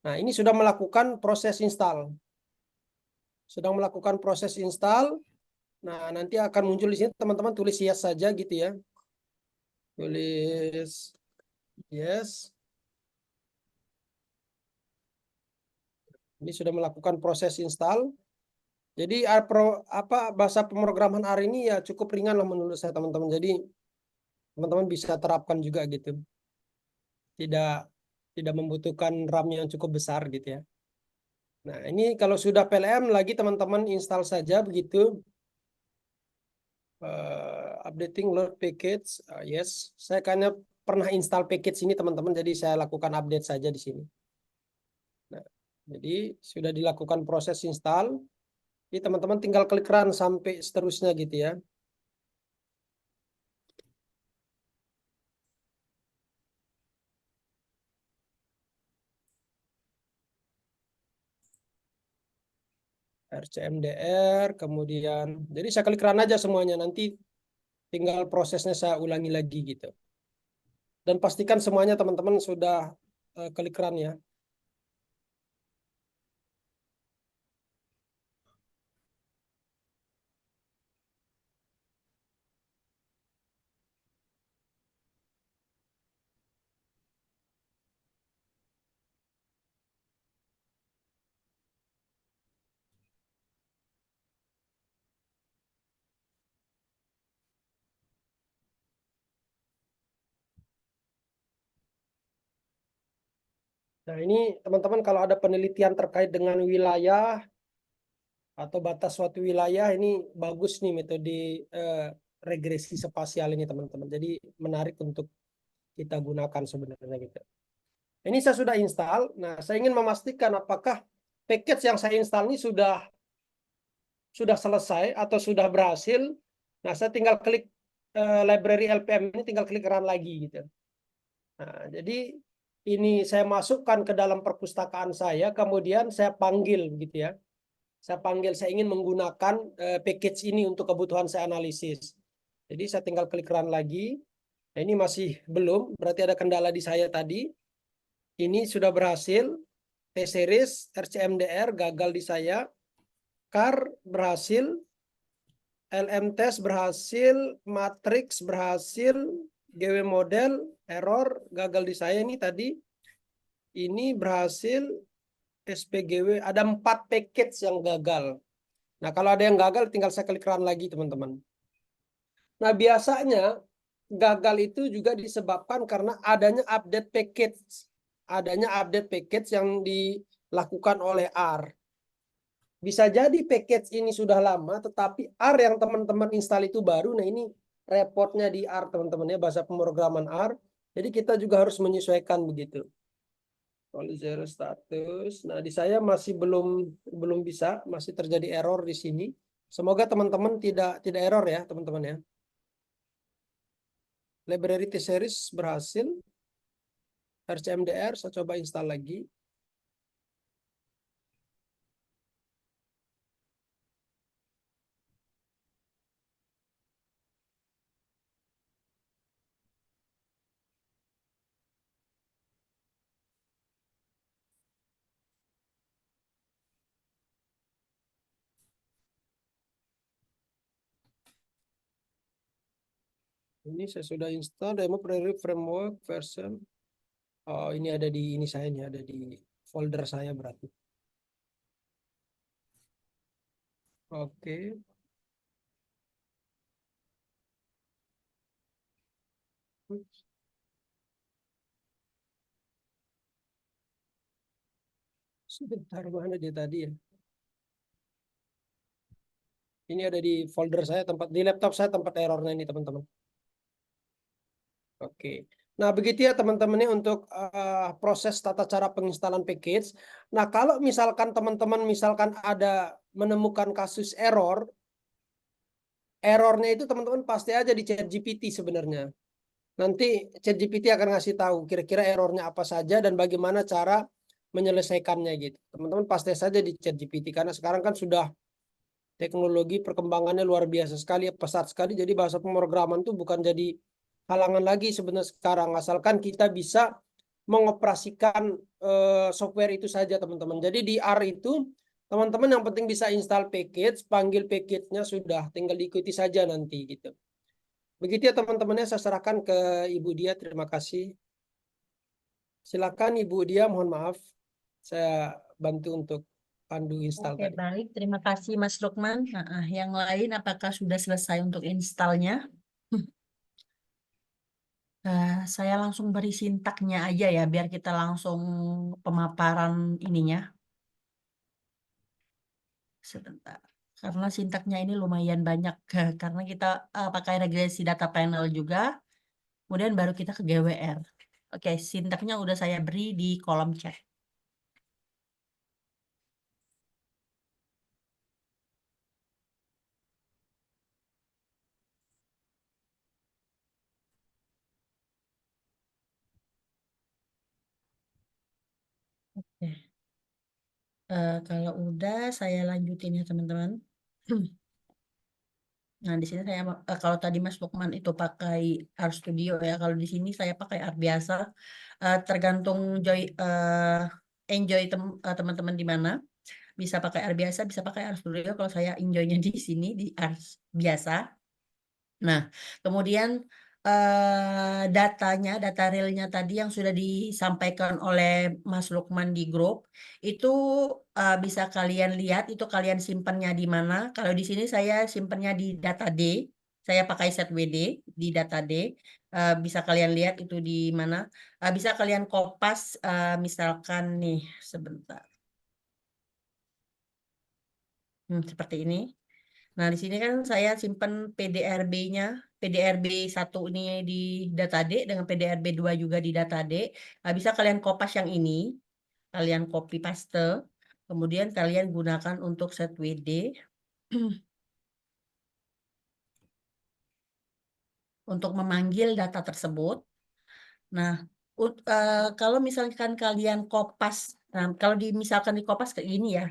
Nah, ini sudah melakukan proses install. Sedang melakukan proses install. Nah, nanti akan muncul di sini, teman-teman tulis yes saja gitu ya. Tulis yes. Ini sudah melakukan proses install. Jadi bahasa pemrograman R ini ya cukup ringan lah menurut saya teman-teman. Jadi teman-teman bisa terapkan juga gitu. Tidak membutuhkan RAM yang cukup besar gitu ya. Nah, ini kalau sudah PLM lagi teman-teman install saja begitu. Updating load package. Yes, saya kayaknya pernah install package ini teman-teman, jadi saya lakukan update saja di sini. Nah, jadi sudah dilakukan proses install. Jadi teman-teman tinggal klik run sampai seterusnya gitu ya. RCMDR, kemudian jadi saya klik run aja semuanya, nanti tinggal prosesnya saya ulangi lagi gitu. Dan pastikan semuanya teman-teman sudah klik run ya. Nah, ini teman-teman kalau ada penelitian terkait dengan wilayah atau batas suatu wilayah, ini bagus nih metode regresi spasial ini teman-teman. Jadi menarik untuk kita gunakan sebenarnya gitu. Ini saya sudah install. Nah, saya ingin memastikan apakah package yang saya install ini sudah selesai atau sudah berhasil. Nah, saya tinggal klik library LPM ini, tinggal klik run lagi gitu. Nah, jadi ini saya masukkan ke dalam perpustakaan saya, kemudian saya panggil gitu ya. Saya ingin menggunakan package ini untuk kebutuhan saya analisis. Jadi saya tinggal klik run lagi. Nah, ini masih belum, berarti ada kendala di saya tadi. Ini sudah berhasil. T-series, RCMDR gagal di saya. CAR berhasil. LM test berhasil. Matrix berhasil. GW model error gagal di saya ini tadi. Ini berhasil. SPGW ada 4 package yang gagal. Nah, kalau ada yang gagal tinggal saya klik run lagi teman-teman. Nah, biasanya gagal itu juga disebabkan karena adanya update package. Adanya update package yang dilakukan oleh R. Bisa jadi package ini sudah lama, tetapi R yang teman-teman install itu baru. Nah, ini repotnya di R teman-teman ya, bahasa pemrograman R. Jadi kita juga harus menyesuaikan begitu. All zero status. Nah, di saya masih belum bisa, masih terjadi error di sini. Semoga teman-teman tidak error ya, teman-teman ya. Library T-series berhasil. RCMDR saya coba install lagi. Ini saya sudah install demo framework version. Oh, ini ada di ini saya nih, ada di folder saya berarti. Oke. Sebentar, mana dia tadi ya? Ini ada di folder saya, tempat di laptop saya, tempat errornya ini teman-teman. Oke. Nah, begitu ya teman-teman ini untuk proses tata cara penginstalan package. Nah, kalau misalkan teman-teman misalkan ada menemukan kasus errornya itu teman-teman pasti aja di ChatGPT sebenarnya. Nanti ChatGPT akan ngasih tahu kira-kira errornya apa saja dan bagaimana cara menyelesaikannya gitu. Teman-teman pasti saja di ChatGPT karena sekarang kan sudah teknologi perkembangannya luar biasa sekali, pesat sekali. Jadi bahasa pemrograman itu bukan jadi halangan lagi sebenarnya sekarang, asalkan kita bisa mengoperasikan software itu saja teman-teman. Jadi di R itu teman-teman yang penting bisa install package, panggil package-nya sudah, tinggal diikuti saja nanti gitu. Begitu ya teman-temannya, saya serahkan ke Ibu Dia, terima kasih. Silakan Ibu Dia, mohon maaf saya bantu untuk pandu install Oke, tadi. baik. Terima kasih Mas Lukman. Yang lain apakah sudah selesai untuk installnya? Saya langsung beri sintaknya aja ya, biar kita langsung pemaparan ininya. Sebentar. Karena sintaknya ini lumayan banyak, karena kita pakai regresi data panel juga, kemudian baru kita ke GWR. Oke, sintaknya udah saya beri di kolom chat. Oke. Kalau udah, saya lanjutin ya teman-teman. Nah, di sini saya kalau tadi Mas Lukman itu pakai R Studio ya, kalau di sini saya pakai R biasa. Tergantung enjoy teman-teman di mana. Bisa pakai R biasa, bisa pakai R Studio. Kalau saya enjoynya di sini di R biasa. Nah, kemudian data realnya tadi yang sudah disampaikan oleh Mas Lukman di grup, itu bisa kalian lihat, itu kalian simpannya di mana. Kalau di sini saya simpannya di data D, saya pakai set WD di data D. Bisa kalian lihat itu di mana. Bisa kalian kopas, misalkan nih, sebentar. Seperti ini. Nah, di sini kan saya simpan PDRB-nya, PDRB 1 ini di data D dengan PDRB 2 juga di data D. Nah, bisa kalian kopas yang ini, kalian copy paste, kemudian kalian gunakan untuk set WD untuk memanggil data tersebut. Nah, kalau misalkan kalian kopas, nah, kalau misalkan di kopas kayak gini ya.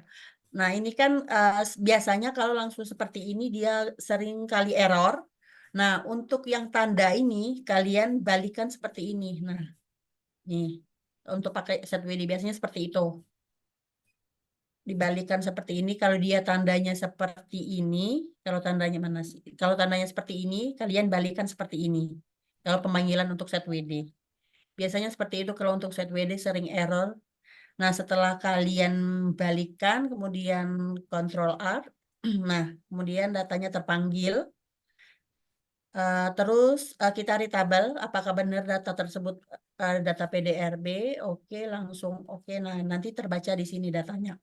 Nah, ini kan biasanya kalau langsung seperti ini dia sering kali error. Nah, untuk yang tanda ini kalian balikan seperti ini. Nah, nih untuk pakai set WD biasanya seperti itu. Dibalikan seperti ini. Kalau dia tandanya seperti ini, kalau tandanya mana sih? Kalau tandanya seperti ini, kalian balikan seperti ini. Kalau pemanggilan untuk set WD. Biasanya seperti itu kalau untuk set WD sering error. Nah, setelah kalian balikan, kemudian Ctrl R, nah, kemudian datanya terpanggil. Terus kita retabel, apakah benar data tersebut data PDRB? Oke, langsung oke. Nah, nanti terbaca di sini datanya.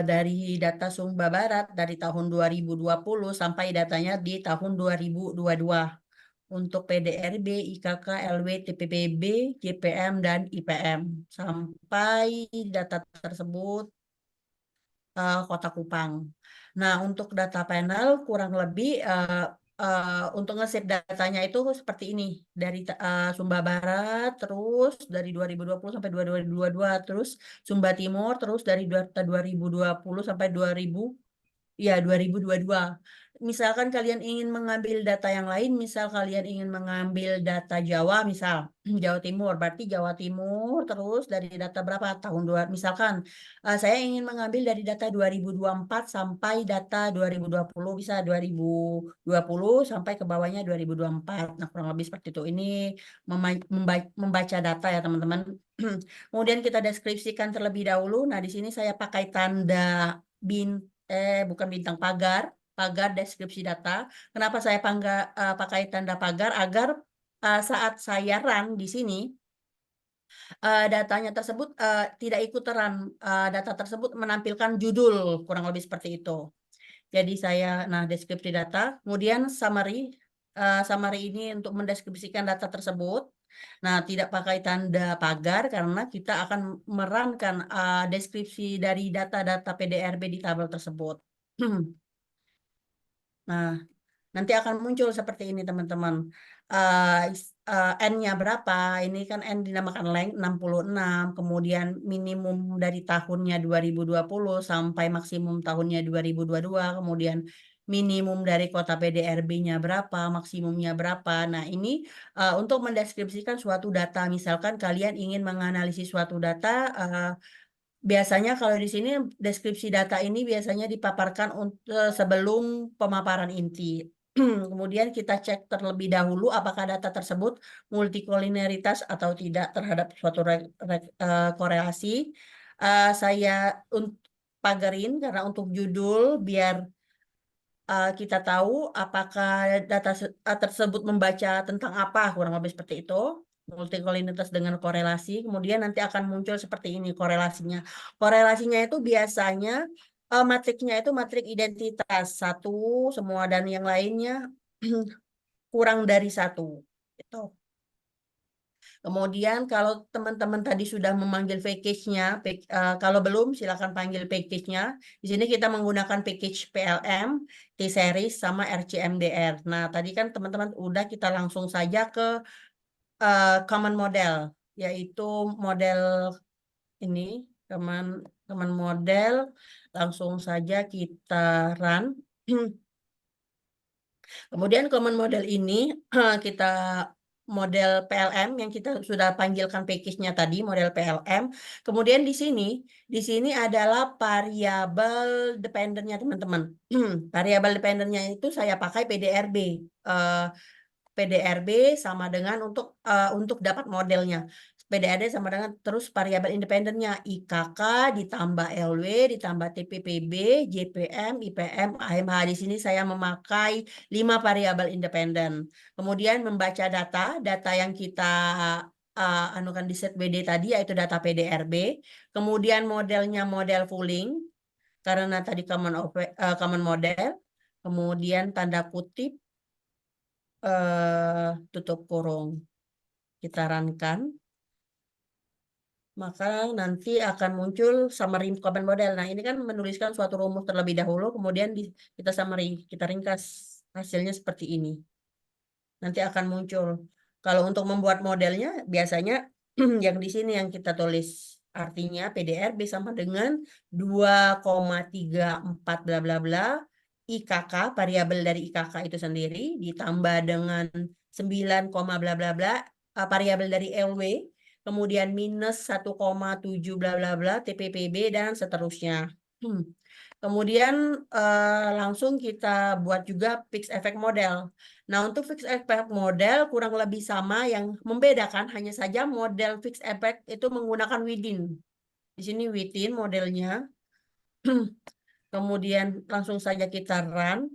Dari data Sumba Barat dari tahun 2020 sampai datanya di tahun 2022 untuk PDRB, IKK, LW, TPPB, JPM, dan IPM sampai data tersebut Kota Kupang. Nah, untuk data panel kurang lebih untuk nge-save datanya itu seperti ini dari Sumba Barat, terus dari 2020 sampai 2022, terus Sumba Timur, terus dari data 2020 sampai 2022. misalkan kalian ingin mengambil data yang lain, misal kalian ingin mengambil data Jawa, misal Jawa Timur, berarti Jawa Timur terus dari data berapa tahun misalkan saya ingin mengambil dari data 2024 sampai data 2020, bisa 2020 sampai ke bawahnya 2024. Nah, kurang lebih seperti itu. Ini membaca data ya, teman-teman. Kemudian kita deskripsikan terlebih dahulu. Nah, di sini saya pakai tanda bukan bintang, pagar deskripsi data. Kenapa saya pakai tanda pagar? Agar saat saya run di sini, datanya tersebut tidak ikut run. Data tersebut menampilkan judul, kurang lebih seperti itu. Jadi nah, deskripsi data, kemudian summary. Summary ini untuk mendeskripsikan data tersebut. Nah, tidak pakai tanda pagar karena kita akan merankan deskripsi dari data-data PDRB di tabel tersebut. Nah, nanti akan muncul seperti ini, teman-teman. N-nya berapa? Ini kan N dinamakan length 66, kemudian minimum dari tahunnya 2020 sampai maksimum tahunnya 2022, kemudian minimum dari kota PDRB-nya berapa, maksimumnya berapa. Nah, ini untuk mendeskripsikan suatu data. Misalkan kalian ingin menganalisis suatu data, biasanya kalau di sini deskripsi data ini biasanya dipaparkan sebelum pemaparan inti. Kemudian kita cek terlebih dahulu apakah data tersebut multikolineritas atau tidak terhadap suatu korelasi. Saya pagarin karena untuk judul biar kita tahu apakah data tersebut membaca tentang apa, kurang lebih seperti itu. Multikolinitas dengan korelasi, kemudian nanti akan muncul seperti ini korelasinya. Korelasinya itu biasanya matriknya itu matrik identitas satu semua dan yang lainnya kurang dari satu. Itu. Kemudian kalau teman-teman tadi sudah memanggil package-nya, kalau belum silakan panggil package-nya. Di sini kita menggunakan package PLM, T-Series, sama RCMDR. Nah, tadi kan teman-teman udah, kita langsung saja ke common model, yaitu model ini, common model. Langsung saja kita run. Kemudian common model ini kita model PLM yang kita sudah panggilkan package-nya tadi, model PLM. Kemudian di sini adalah variabel dependennya, teman-teman. Variabel dependennya itu saya pakai PDRB. PDRB sama dengan untuk dapat modelnya. PDRB sama dengan terus variabel independennya IKK ditambah LW ditambah TPPB, JPM, IPM, AMH. Di sini saya memakai 5 variabel independen. Kemudian membaca data yang kita anukan di set BD tadi, yaitu data PDRB. Kemudian modelnya model pooling karena tadi common model. Kemudian tanda kutip tutup kurung, kita runkan, maka nanti akan muncul summary common model. Nah, ini kan menuliskan suatu rumus terlebih dahulu, kemudian kita summary, kita ringkas hasilnya seperti ini. Nanti akan muncul. Kalau untuk membuat modelnya biasanya yang di sini yang kita tulis, artinya PDRB sama dengan 2,34 bla bla bla, IKK, variabel dari IKK itu sendiri, ditambah dengan 9, bla bla bla, variabel dari LW, kemudian minus 1,7 bla bla bla, TPPB, dan seterusnya. Kemudian langsung kita buat juga fixed effect model. Nah, untuk fixed effect model kurang lebih sama, yang membedakan hanya saja model fixed effect itu menggunakan within. Di sini within modelnya. Kemudian langsung saja kita run.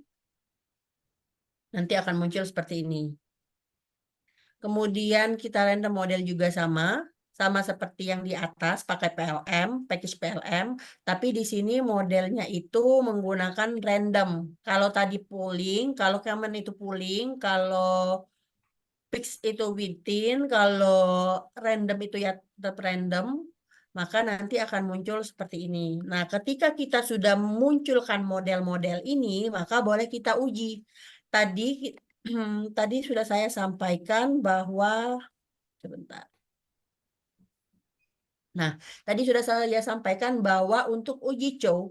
Nanti akan muncul seperti ini. Kemudian kita random model juga sama seperti yang di atas, pakai PLM, package PLM, tapi di sini modelnya itu menggunakan random. Kalau tadi pooling, kalau common itu pooling, kalau fix itu within, kalau random itu ya tetap random, maka nanti akan muncul seperti ini. Nah, ketika kita sudah munculkan model-model ini, maka boleh kita uji. Tadi sudah saya sampaikan bahwa sebentar. Nah, tadi sudah saya sampaikan bahwa untuk uji Chow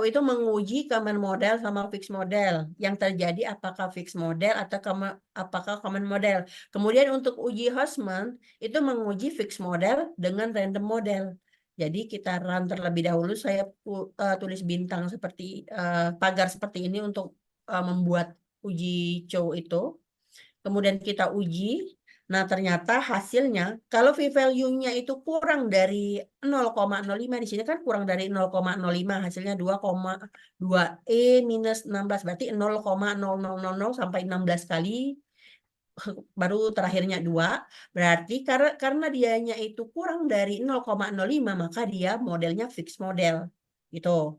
itu menguji common model sama fixed model. Yang terjadi apakah fixed model atau apakah common model. Kemudian untuk uji Hostman itu menguji fixed model dengan random model. Jadi kita run terlebih dahulu, saya tulis bintang seperti pagar seperti ini untuk membuat uji Chow itu. Kemudian kita uji. Nah, ternyata hasilnya, kalau p-value-nya itu kurang dari 0,05, di sini kan kurang dari 0,05, hasilnya 2,2 minus 16, berarti 0,0000 sampai 16 kali, baru terakhirnya 2, berarti karena dianya itu kurang dari 0,05, maka dia modelnya fixed model, gitu.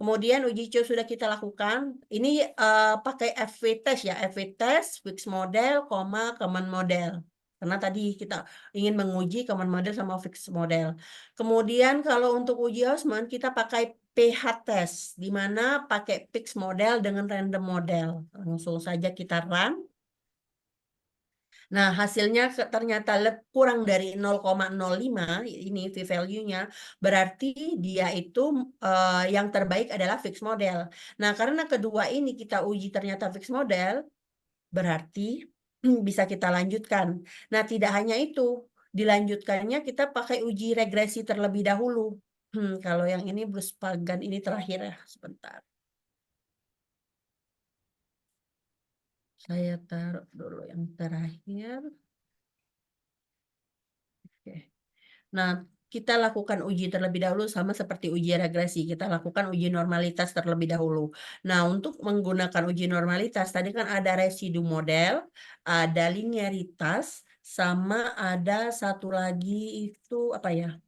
Kemudian uji Chow sudah kita lakukan. Ini pakai FV test ya, FV test, fixed model, common model. Karena tadi kita ingin menguji common model sama fixed model. Kemudian kalau untuk uji Hostman kita pakai PH test, di mana pakai fixed model dengan random model. Langsung saja kita run. Nah, hasilnya ternyata kurang dari 0,05, ini p-value-nya, berarti dia itu yang terbaik adalah fixed model. Nah, karena kedua ini kita uji ternyata fixed model, berarti bisa kita lanjutkan. Nah, tidak hanya itu, dilanjutkannya kita pakai uji regresi terlebih dahulu. Kalau yang ini Bruce Pagan ini terakhir ya, sebentar. Saya taruh dulu yang terakhir. Oke. Nah, kita lakukan uji terlebih dahulu sama seperti uji regresi. Kita lakukan uji normalitas terlebih dahulu. Nah, untuk menggunakan uji normalitas, tadi kan ada residu model, ada linearitas, sama ada satu lagi itu apa ya?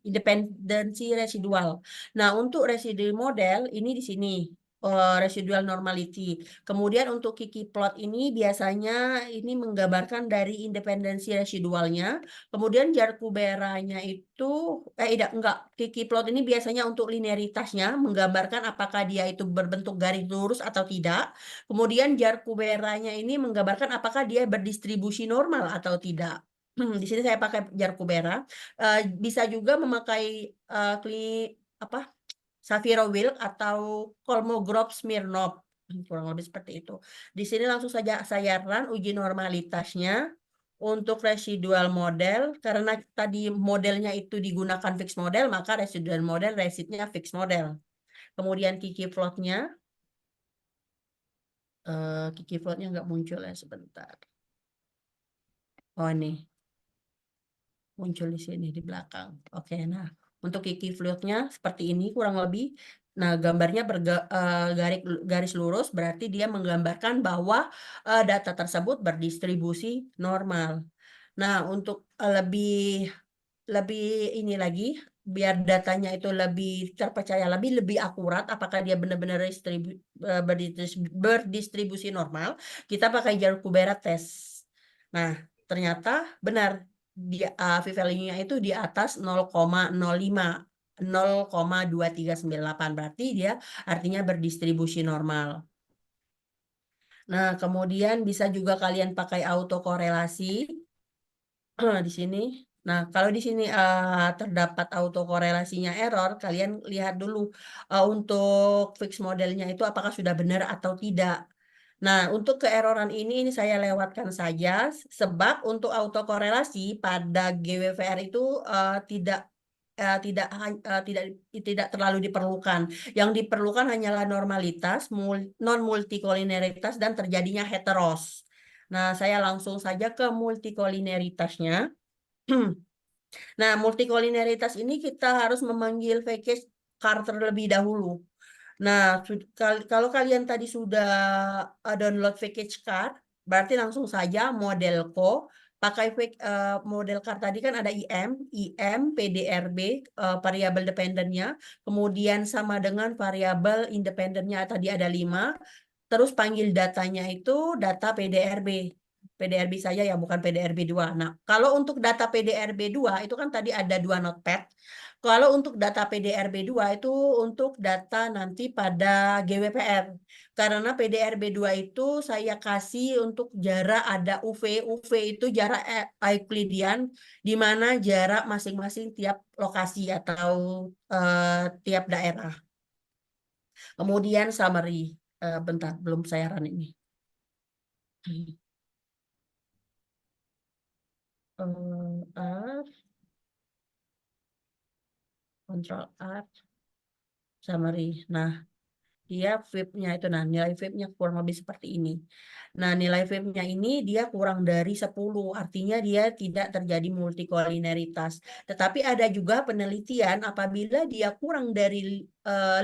Independensi residual. Nah, untuk residu model ini di sini. Residual normality. Kemudian untuk Kiki plot ini biasanya ini menggambarkan dari independensi residualnya. Kemudian Jarkuberanya itu enggak, Kiki plot ini biasanya untuk linearitasnya menggambarkan apakah dia itu berbentuk garis lurus atau tidak. Kemudian Jarkuberanya ini menggambarkan apakah dia berdistribusi normal atau tidak. Di sini saya pakai Jarkubera. Bisa juga memakai Saviro-Wilk atau Kolmogorov-Smirnov, kurang lebih seperti itu. Di sini langsung saja saya run uji normalitasnya untuk residual model, karena tadi modelnya itu digunakan fixed model, maka residual model residnya fixed model. Kemudian Kiki plotnya nggak muncul ya, sebentar. Oh, ini muncul di sini di belakang. Oke, nah untuk Kiki floatnya seperti ini kurang lebih. Nah, gambarnya garis lurus, berarti dia menggambarkan bahwa data tersebut berdistribusi normal. Nah, untuk lebih ini lagi, biar datanya itu lebih terpercaya, lebih akurat, apakah dia benar-benar berdistribusi normal, kita pakai Jarkubera test. Nah, ternyata benar, p-value-nya itu di atas 0,05, 0,2398, berarti dia artinya berdistribusi normal. Nah, kemudian bisa juga kalian pakai autokorelasi di sini. Nah, kalau di sini terdapat autokorelasinya error, kalian lihat dulu untuk fix modelnya itu apakah sudah benar atau tidak. Nah, untuk keeroran ini saya lewatkan saja, sebab untuk autokorelasi pada GWVR itu tidak terlalu diperlukan. Yang diperlukan hanyalah normalitas, non-multikolineritas, dan terjadinya heteros. Nah, saya langsung saja ke multikolineritasnya. Nah, multikolineritas ini kita harus memanggil package car terlebih dahulu. Nah, kalau kalian tadi sudah download package car, berarti langsung saja modelco, pakai model car tadi kan ada IM, PDRB, variabel dependennya, kemudian sama dengan variabel independennya tadi ada 5, terus panggil datanya itu data PDRB. PDRB saja ya, bukan PDRB 2. Nah, kalau untuk data PDRB 2 itu kan tadi ada 2 notepad. Kalau untuk data PDRB 2 itu untuk data nanti pada GWPR. Karena PDRB 2 itu saya kasih untuk jarak ada UV. UV itu jarak Euclidean, di mana jarak masing-masing tiap lokasi atau tiap daerah. Kemudian summary. Bentar, belum saya run ini. R, Control R, summary. Nah, dia VIP-nya itu, nah nilai VIP-nya kurang lebih seperti ini. Nah, nilai VIP-nya ini dia kurang dari 10, artinya dia tidak terjadi multikolineritas. Tetapi ada juga penelitian apabila dia kurang dari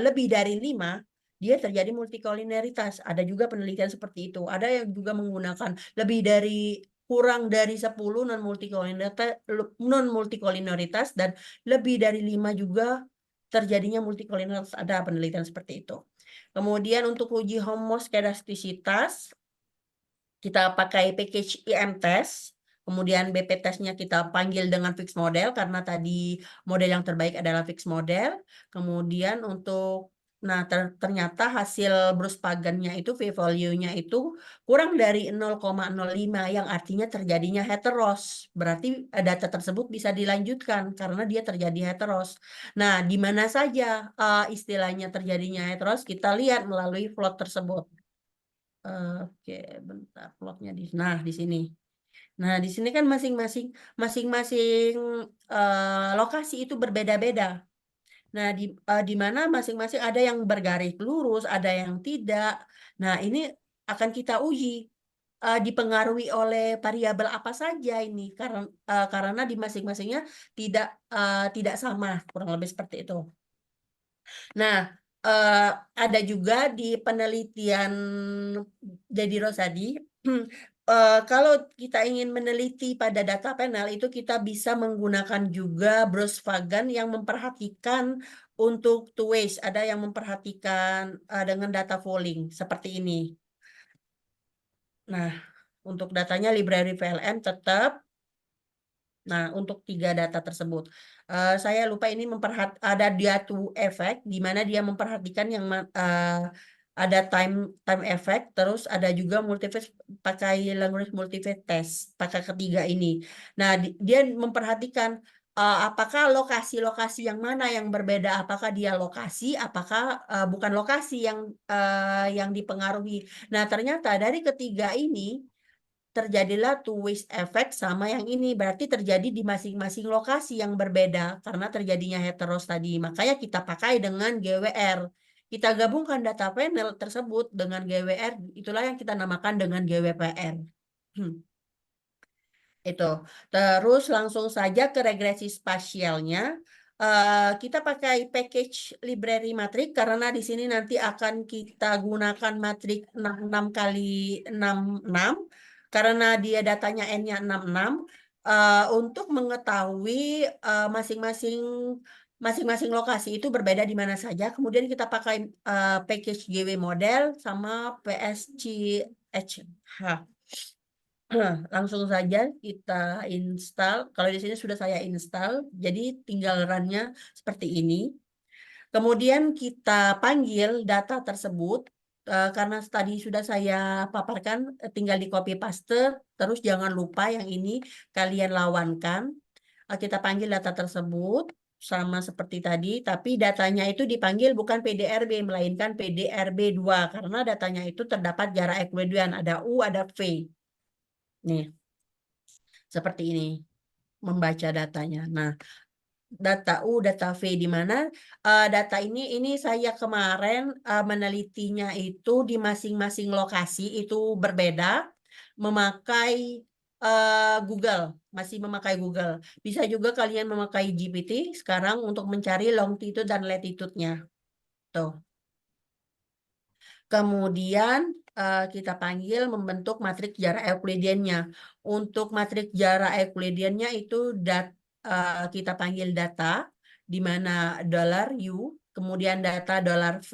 lebih dari 5, dia terjadi multikolineritas. Ada juga penelitian seperti itu. Ada yang juga menggunakan lebih dari kurang dari 10 non multikolineritas dan lebih dari 5 juga terjadinya multikolineritas. Ada penelitian seperti itu. Kemudian untuk uji homoskedastisitas, kita pakai package IM test. Kemudian BP testnya kita panggil dengan fixed model karena tadi model yang terbaik adalah fixed model. Kemudian untuk ternyata hasil Bruce-Pagan-nya itu p-value-nya itu kurang dari 0,05 yang artinya terjadinya heteros. Berarti data tersebut bisa dilanjutkan karena dia terjadi heteros. Nah, di mana saja istilahnya terjadinya heteros kita lihat melalui plot tersebut. Oke, bentar plotnya di sini. Nah, di sini kan masing-masing lokasi itu berbeda-beda. Nah, di mana masing-masing ada yang bergaris lurus, ada yang tidak. Nah, ini akan kita uji dipengaruhi oleh variabel apa saja ini karena di masing-masingnya tidak sama, kurang lebih seperti itu. Nah, ada juga di penelitian Dedi Rosadi, kalau kita ingin meneliti pada data panel itu kita bisa menggunakan juga Bruce-Pagan yang memperhatikan untuk two ways, ada yang memperhatikan dengan data polling seperti ini. Nah, untuk datanya library VLM tetap. Nah, untuk 3 data tersebut, saya lupa ini ada dia two effect, di mana dia memperhatikan yang ada time effect, terus ada juga multiphase pakai language multiphase test, pakai ketiga ini. Nah, dia memperhatikan apakah lokasi-lokasi yang mana yang berbeda, apakah dia lokasi, apakah bukan lokasi yang dipengaruhi. Nah, ternyata dari ketiga ini terjadilah two ways effect sama yang ini. Berarti terjadi di masing-masing lokasi yang berbeda karena terjadinya heteros tadi. Makanya kita pakai dengan GWR. Kita gabungkan data panel tersebut dengan GWR. Itulah yang kita namakan dengan GWPR. Itu. Terus langsung saja ke regresi spasialnya. Kita pakai package library matrix karena di sini nanti akan kita gunakan matrix 66 kali 66 karena dia datanya N-nya 66 untuk mengetahui masing-masing lokasi itu berbeda di mana saja. Kemudian kita pakai package GW model sama PSCH. Langsung saja kita install. Kalau di sini sudah saya install, jadi tinggal run-nya seperti ini. Kemudian kita panggil data tersebut, karena tadi sudah saya paparkan, tinggal di copy paste, terus jangan lupa yang ini kalian lawankan. Kita panggil data tersebut, sama seperti tadi, tapi datanya itu dipanggil bukan PDRB, melainkan PDRB 2, karena datanya itu terdapat jarak Euclidean, ada U, ada V. Nih, seperti ini membaca datanya. Nah, data U, data V di mana data ini saya kemarin menelitinya itu di masing-masing lokasi itu berbeda, memakai Google, masih memakai Google. Bisa juga kalian memakai GPT sekarang untuk mencari longitude dan latitude-nya. Tuh. Kemudian kita panggil membentuk matriks jarak Euclidean-nya. Untuk matriks jarak Euclidean-nya itu kita panggil data, di mana $U, kemudian data $V,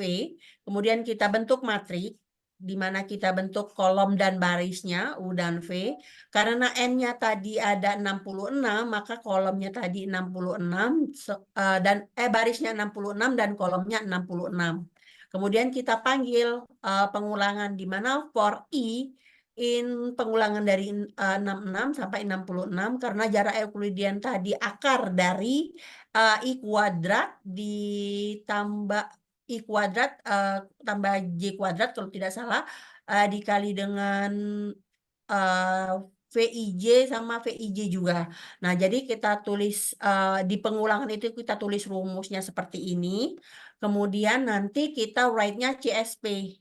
kemudian kita bentuk matriks. di mana kita bentuk kolom dan barisnya U dan V. Karena N-nya tadi ada 66, maka kolomnya tadi 66 dan barisnya 66 dan kolomnya 66. Kemudian kita panggil pengulangan di mana for I pengulangan dari 66 sampai 66 karena jarak Euclidean tadi akar dari I kuadrat ditambah I kuadrat tambah J kuadrat kalau tidak salah dikali dengan VIJ sama VIJ juga. Nah, jadi kita tulis di pengulangan itu kita tulis rumusnya seperti ini. Kemudian nanti kita write-nya CSP.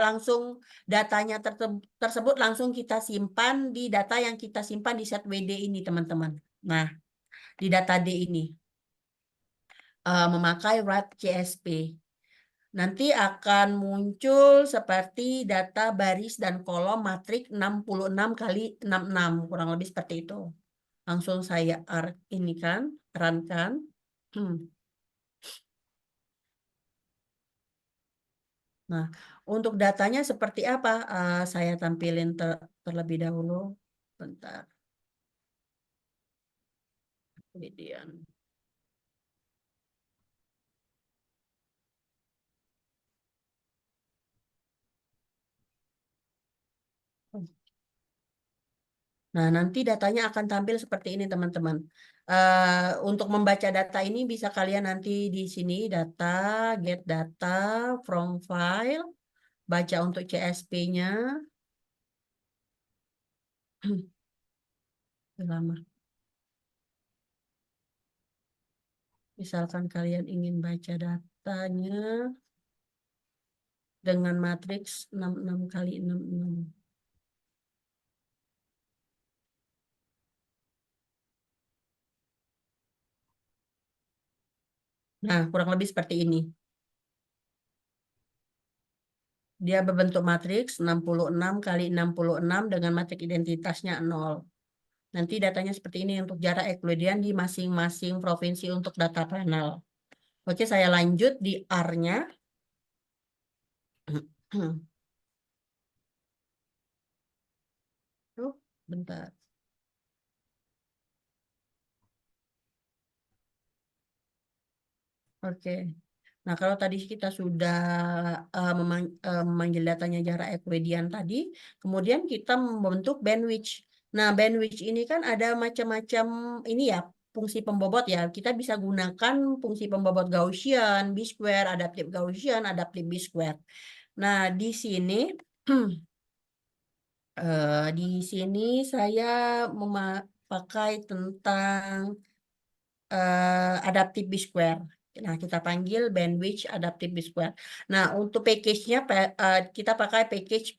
Langsung datanya tersebut langsung kita simpan di data yang kita simpan di set WD ini, teman-teman. Nah, di data D ini. Memakai write CSP. Nanti akan muncul seperti data baris dan kolom matrik 66 kali 66, kurang lebih seperti itu. Langsung saya ini kan, runkan. Nah, untuk datanya seperti apa? Saya tampilin terlebih dahulu. Bentar. Kemudian. Nah, nanti datanya akan tampil seperti ini, teman-teman. Untuk membaca data ini bisa kalian nanti di sini data, get data, from file, baca untuk CSP-nya. Lama. Misalkan kalian ingin baca datanya dengan matriks 66 kali 66. Nah, kurang lebih seperti ini. Dia berbentuk matriks 66 kali 66 dengan matrik identitasnya 0. Nanti datanya seperti ini untuk jarak Euclidean di masing-masing provinsi untuk data panel. Oke, saya lanjut di R-nya. Bentar. Oke. Nah, kalau tadi kita sudah memanggil datanya jarak Euclidean tadi, kemudian kita membentuk bandwidth. Nah, bandwidth ini kan ada macam-macam ini ya, fungsi pembobot ya. Kita bisa gunakan fungsi pembobot Gaussian, B-square, adaptif Gaussian, adaptif B-square. Nah, di sini saya memakai tentang adaptive B-square. Nah, kita panggil bandwidth adaptive B-square. Nah, untuk package-nya kita pakai package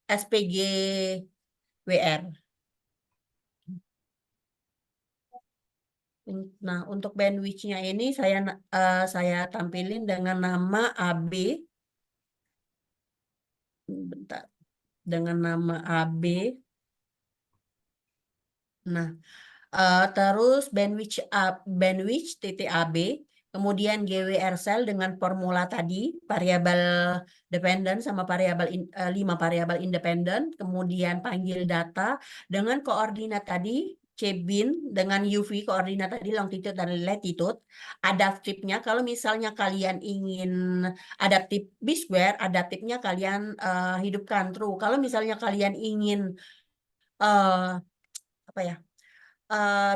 SPGWR. Nah, untuk bandwidth-nya ini saya tampilin dengan nama AB. Bentar. Dengan nama AB. Nah, terus bandwidth TTAB, kemudian GWR cell dengan formula tadi, variabel dependent sama 5 variabel independen, kemudian panggil data dengan koordinat tadi, CBIN dengan UV koordinat tadi longitude dan latitude. Adaptifnya kalau misalnya kalian ingin adaptif B-square, adaptifnya kalian hidupkan true. Kalau misalnya kalian ingin apa ya?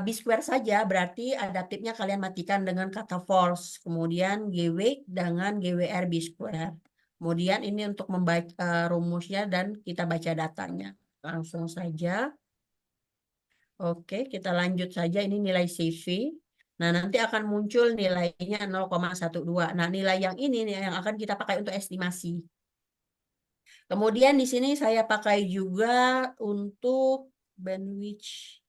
B-square saja berarti adaptifnya kalian matikan dengan kata false. Kemudian GW dengan GWR B-square. Kemudian ini untuk membaca rumusnya dan kita baca datanya. Langsung saja. Oke, kita lanjut saja. Ini nilai CV. Nah, nanti akan muncul nilainya 0,12. Nah, nilai yang ini nih yang akan kita pakai untuk estimasi. Kemudian di sini saya pakai juga untuk bandwidth.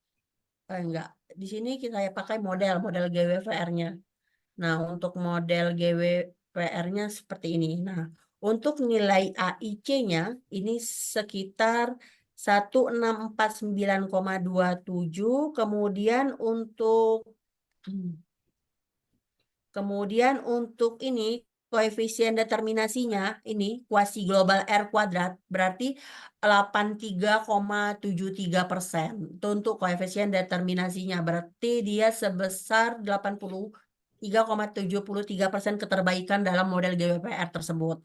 Enggak. Di sini saya pakai model GWVR-nya. Nah, untuk model GWVR-nya seperti ini. Nah, untuk nilai AIC-nya ini sekitar 1649,27. Kemudian untuk ini koefisien determinasinya ini kuasi global R kuadrat berarti 83,73%. Itu untuk koefisien determinasinya. Berarti dia sebesar 83,73% keterbaikan dalam model GWPR tersebut.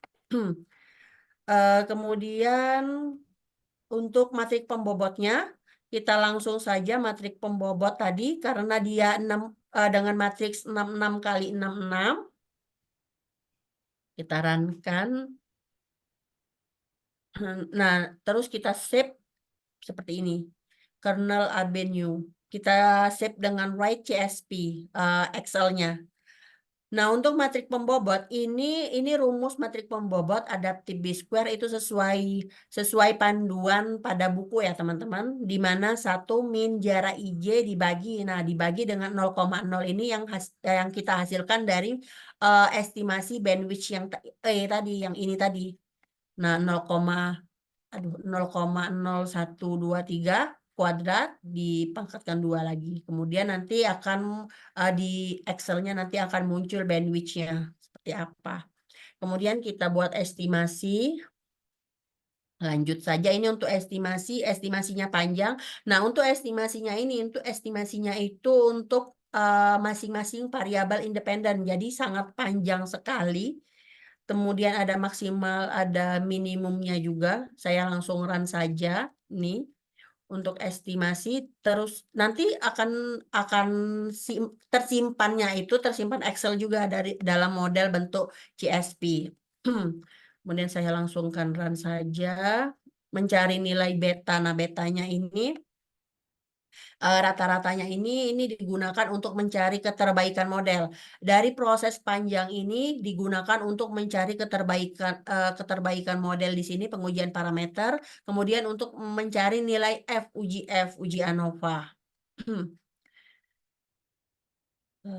Kemudian untuk matrik pembobotnya, kita langsung saja matrik pembobot tadi karena dia dengan matriks 66 kali 66. Kita runkan. Nah, terus kita save seperti ini. Kernel Avenue. Kita save dengan write CSP Excel-nya. Nah, untuk matrik pembobot ini rumus matrik pembobot adaptive B-square itu sesuai panduan pada buku ya, teman-teman, di mana 1 min jarak IJ dibagi dengan 0,0 ini yang kita hasilkan dari estimasi bandwidth yang tadi yang ini tadi. Nah, 0,0123 kuadrat dipangkatkan 2 lagi. Kemudian nanti akan di Excel-nya nanti akan muncul bandwidth-nya seperti apa. Kemudian kita buat estimasi. Lanjut saja ini untuk estimasinya panjang. Nah, untuk estimasinya itu untuk masing-masing variabel independen. Jadi sangat panjang sekali. Kemudian ada maksimal, ada minimumnya juga. Saya langsung run saja nih untuk estimasi. Terus nanti akan tersimpan Excel juga dalam model bentuk CSV. Kemudian saya langsungkan run saja mencari nilai beta. Nah, betanya ini rata-ratanya ini digunakan untuk mencari keterbaikan model. Dari proses panjang ini digunakan untuk mencari keterbaikan model di sini pengujian parameter, kemudian untuk mencari nilai uji ANOVA.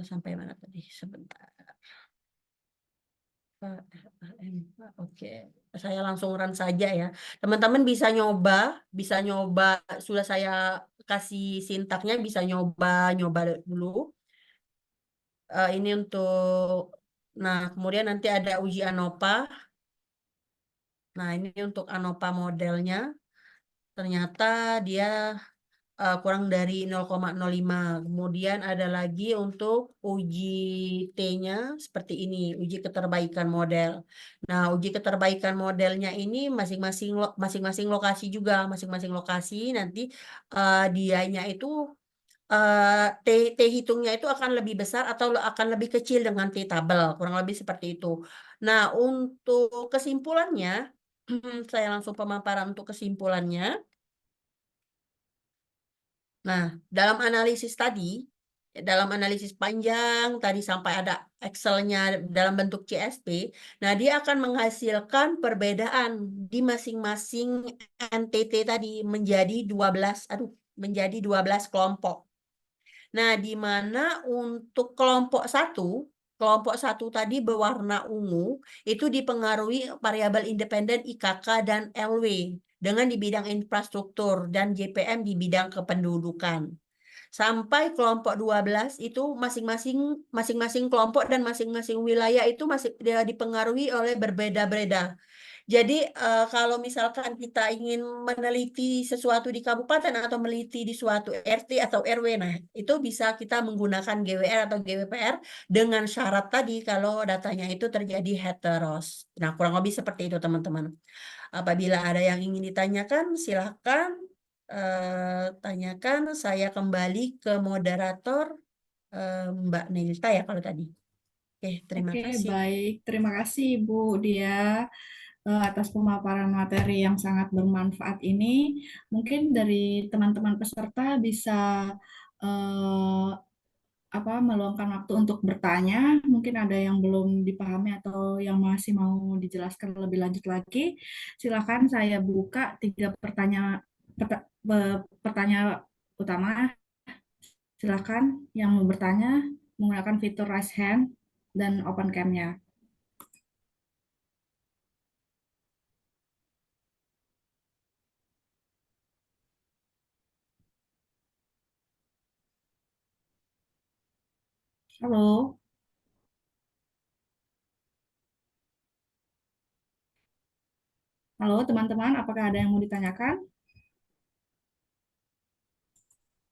Sampai mana tadi? Sebentar. Oke, saya langsung run saja ya. Teman-teman bisa nyoba, sudah saya kasih sintaknya, bisa nyoba dulu. Ini untuk, nah kemudian nanti ada uji ANOVA. Nah ini untuk ANOVA modelnya, ternyata dia kurang dari 0,05. Kemudian ada lagi untuk uji T-nya seperti ini, uji keterbaikan model. Nah, uji keterbaikan modelnya ini masing-masing lokasi juga, masing-masing lokasi nanti dianya itu T hitungnya itu akan lebih besar atau akan lebih kecil dengan T tabel, kurang lebih seperti itu. Nah, untuk kesimpulannya, saya langsung pemaparan untuk kesimpulannya. Nah, dalam analisis panjang tadi sampai ada Excel-nya dalam bentuk CSV, nah dia akan menghasilkan perbedaan di masing-masing NTT tadi menjadi 12 kelompok. Nah, di mana untuk kelompok satu tadi berwarna ungu itu dipengaruhi variabel independen IKK dan LW dengan di bidang infrastruktur dan JPM di bidang kependudukan. Sampai kelompok 12 itu masing-masing kelompok dan masing-masing wilayah itu masih dipengaruhi oleh berbeda-beda. Jadi kalau misalkan kita ingin meneliti sesuatu di kabupaten atau meneliti di suatu RT atau RW, nah itu bisa kita menggunakan GWR atau GWPR dengan syarat tadi kalau datanya itu terjadi heteros. Nah, kurang lebih seperti itu teman-teman. Apabila ada yang ingin ditanyakan, silakan tanyakan. Saya kembali ke moderator Mbak Nelita ya kalau tadi. Oke, terima Oke, kasih. baik. Terima kasih Bu Dia atas pemaparan materi yang sangat bermanfaat ini. Mungkin dari teman-teman peserta bisa eh, meluangkan waktu untuk bertanya. Mungkin ada yang belum dipahami atau yang masih mau dijelaskan lebih lanjut lagi. Silakan saya buka 3 pertanyaan utama. Silakan yang mau bertanya menggunakan fitur raise hand dan open cam-nya. Halo. Halo teman-teman, apakah ada yang mau ditanyakan?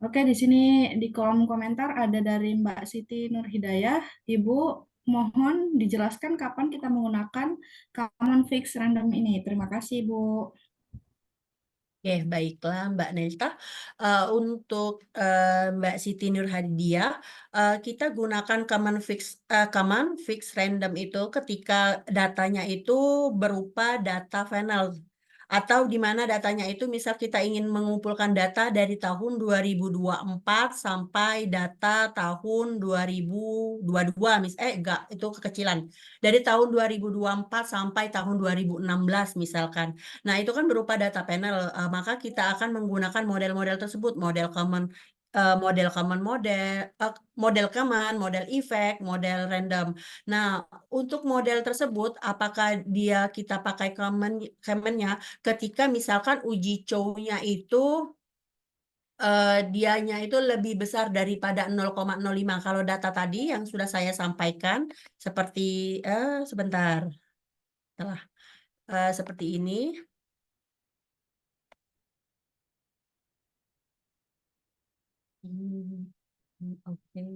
Oke, di sini di kolom komentar ada dari Mbak Siti Nurhidayah. Ibu, mohon dijelaskan kapan kita menggunakan common fixed random ini. Terima kasih, Bu. Oke, baiklah Mbak Nelta. Untuk Mbak Siti Nurhadiah, kita gunakan common fix random itu ketika datanya itu berupa data final atau di mana datanya itu misal kita ingin mengumpulkan data dari tahun 2024 sampai data tahun 2022 enggak, itu kekecilan. Dari tahun 2024 sampai tahun 2016 misalkan. Nah, itu kan berupa data panel, maka kita akan menggunakan model-model tersebut, model common, model effect, model random. Nah, untuk model tersebut, apakah kita pakai common-nya ketika misalkan uji cow-nya itu dianya itu lebih besar daripada 0,05. Kalau data tadi yang sudah saya sampaikan, seperti sebentar, telah seperti ini. Oke.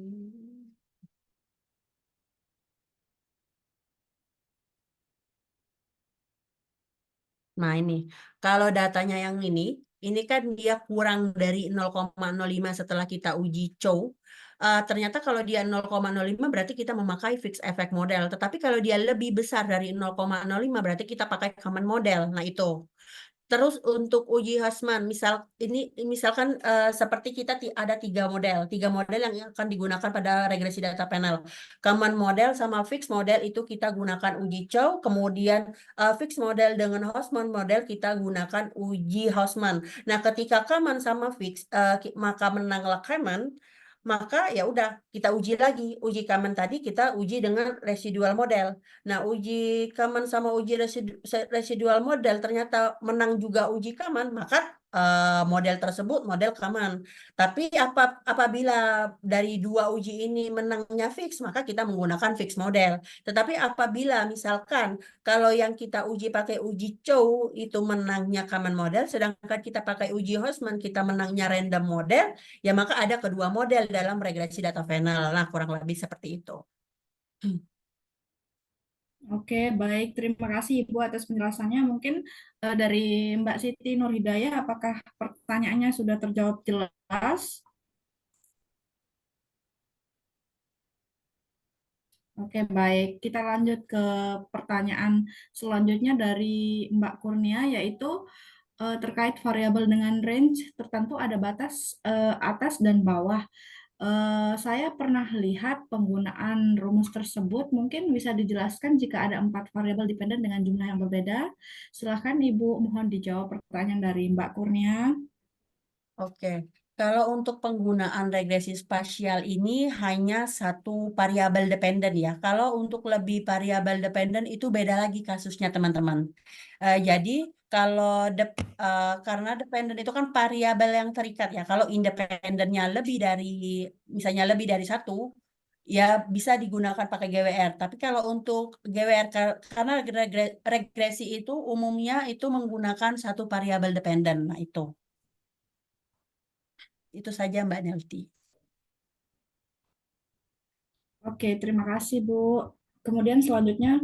Nah ini, kalau datanya yang ini kan dia kurang dari 0,05 setelah kita uji cow. Ternyata kalau dia 0,05 berarti kita memakai fixed effect model. Tetapi kalau dia lebih besar dari 0,05 berarti kita pakai common model. Nah itu. Terus untuk uji Hassman, misalkan seperti kita ada tiga model yang akan digunakan pada regresi data panel. Common model sama fixed model itu kita gunakan uji Chow, kemudian fixed model dengan Hausman model kita gunakan uji Hausman. Nah, ketika common sama fixed, maka menanglah common, maka ya udah kita uji lagi. Uji common tadi kita uji dengan residual model. Nah, uji common sama uji residual model ternyata menang juga uji common, maka model tersebut model common. Tapi apabila dari dua uji ini menangnya fix, maka kita menggunakan fix model. Tetapi apabila misalkan kalau yang kita uji pakai uji Chow itu menangnya common model, sedangkan kita pakai uji Hausman kita menangnya random model, ya maka ada kedua model dalam regresi data final. Nah, kurang lebih seperti itu. Oke, baik. Terima kasih Ibu atas penjelasannya. Mungkin dari Mbak Siti Nurhidayah, apakah pertanyaannya sudah terjawab jelas? Oke, baik. Kita lanjut ke pertanyaan selanjutnya dari Mbak Kurnia, yaitu terkait variabel dengan range tertentu ada batas atas dan bawah. Saya pernah lihat penggunaan rumus tersebut. Mungkin bisa dijelaskan jika ada 4 variabel dependen dengan jumlah yang berbeda. Silakan Ibu, mohon dijawab pertanyaan dari Mbak Kurnia. Oke, kalau untuk penggunaan regresi spasial ini hanya satu variabel dependen ya. Kalau untuk lebih variabel dependen itu beda lagi kasusnya teman-teman. Jadi kalau karena dependen itu kan variabel yang terikat ya. Kalau independennya misalnya lebih dari satu, ya bisa digunakan pakai GWR. Tapi kalau untuk GWR karena regresi itu umumnya itu menggunakan satu variabel dependen. Nah itu. Itu saja Mbak Nelti. Oke, terima kasih Bu. Kemudian selanjutnya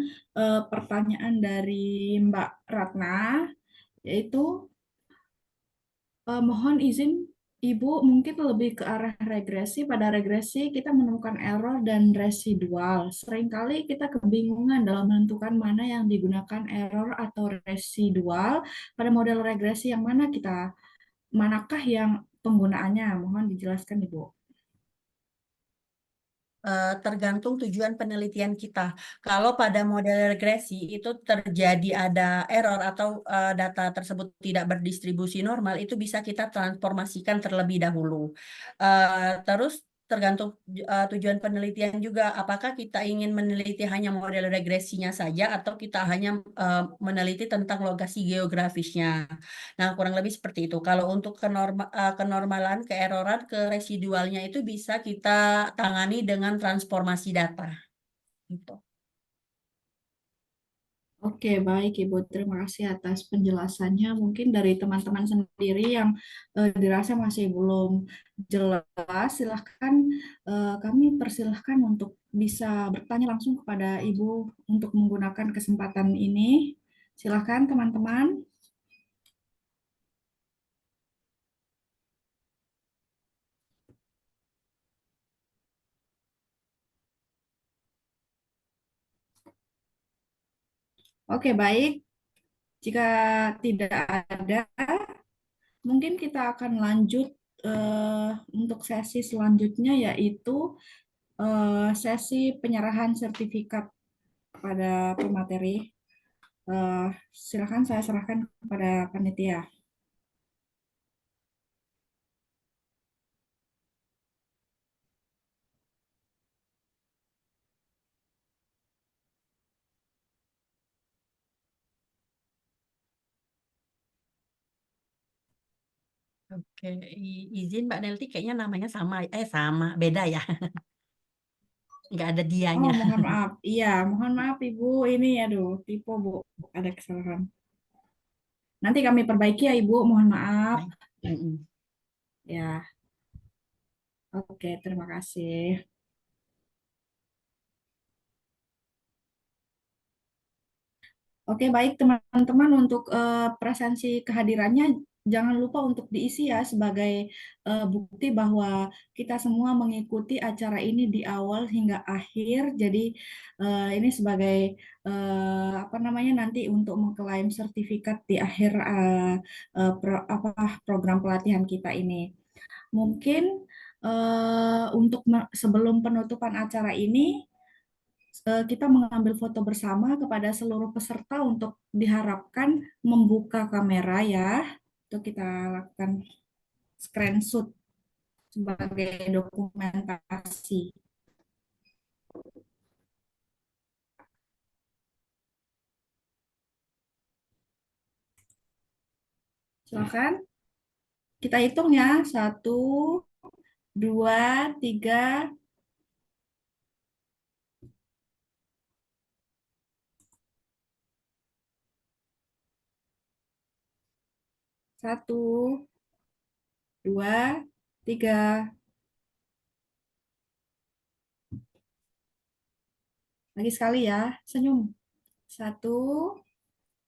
pertanyaan dari Mbak Ratna, yaitu mohon izin Ibu mungkin lebih ke arah regresi. Pada regresi kita menemukan error dan residual. Seringkali kita kebingungan dalam menentukan mana yang digunakan error atau residual. Pada model regresi yang manakah yang penggunaannya? Mohon dijelaskan Ibu. Tergantung tujuan penelitian kita. Kalau pada model regresi itu terjadi ada error atau data tersebut tidak berdistribusi normal, itu bisa kita transformasikan terlebih dahulu. Terus tergantung tujuan penelitian juga, apakah kita ingin meneliti hanya model regresinya saja atau kita hanya meneliti tentang lokasi geografisnya. Nah, kurang lebih seperti itu. Kalau untuk kenormalan, keeroran, keresidualnya itu bisa kita tangani dengan transformasi data. Gitu. Oke, baik Ibu. Terima kasih atas penjelasannya. Mungkin dari teman-teman sendiri yang dirasa masih belum jelas, silahkan kami persilahkan untuk bisa bertanya langsung kepada Ibu untuk menggunakan kesempatan ini. Silahkan teman-teman. Oke, baik. Jika tidak ada, mungkin kita akan lanjut untuk sesi selanjutnya, yaitu sesi penyerahan sertifikat kepada pemateri. Silakan saya serahkan kepada panitia. Oke, izin Mbak Nelti, kayaknya namanya sama, beda ya, nggak ada Oh, dianya. mohon maaf. Iya, mohon maaf Ibu. Ini aduh, tipe Bu. Ada kesalahan. Nanti kami perbaiki ya Ibu. Mohon maaf. Baik. Mm-mm. Ya, oke. Terima kasih. Oke, baik teman-teman untuk presensi kehadirannya jangan lupa untuk diisi ya sebagai bukti bahwa kita semua mengikuti acara ini di awal hingga akhir. Jadi ini sebagai apa namanya nanti untuk mengklaim sertifikat di akhir program pelatihan kita ini. Mungkin untuk sebelum penutupan acara ini kita mengambil foto bersama kepada seluruh peserta untuk diharapkan membuka kamera ya. Itu kita lakukan screenshot sebagai dokumentasi. Silakan. Kita hitung ya. 1, 2, 3. 1, 2, 3. Lagi sekali ya. Senyum. 1,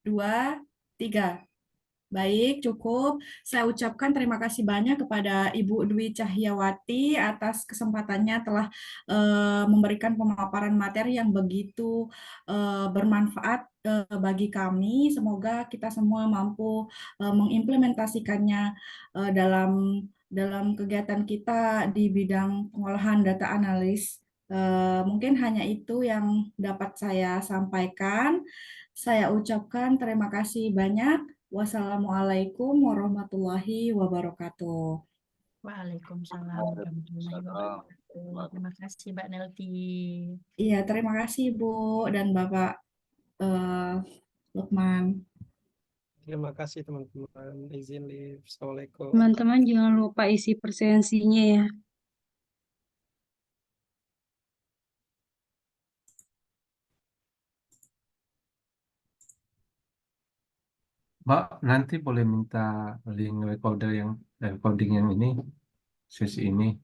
2, 3. Baik, cukup. Saya ucapkan terima kasih banyak kepada Ibu Dwi Cahyawati atas kesempatannya telah memberikan pemaparan materi yang begitu bermanfaat bagi kami. Semoga kita semua mampu mengimplementasikannya dalam kegiatan kita di bidang pengolahan data analis. Mungkin hanya itu yang dapat saya sampaikan. Saya ucapkan terima kasih banyak. Wassalamualaikum warahmatullahi wabarakatuh. Waalaikumsalam warahmatullahi wabarakatuh. Terima kasih Mbak Nelti. Iya, terima kasih Bu dan Bapak eh, Lukman. Terima kasih teman-teman. Izin live. Assalamualaikum. Teman-teman jangan lupa isi presensinya ya. Mbak, nanti boleh minta link recording yang ini, sesi ini.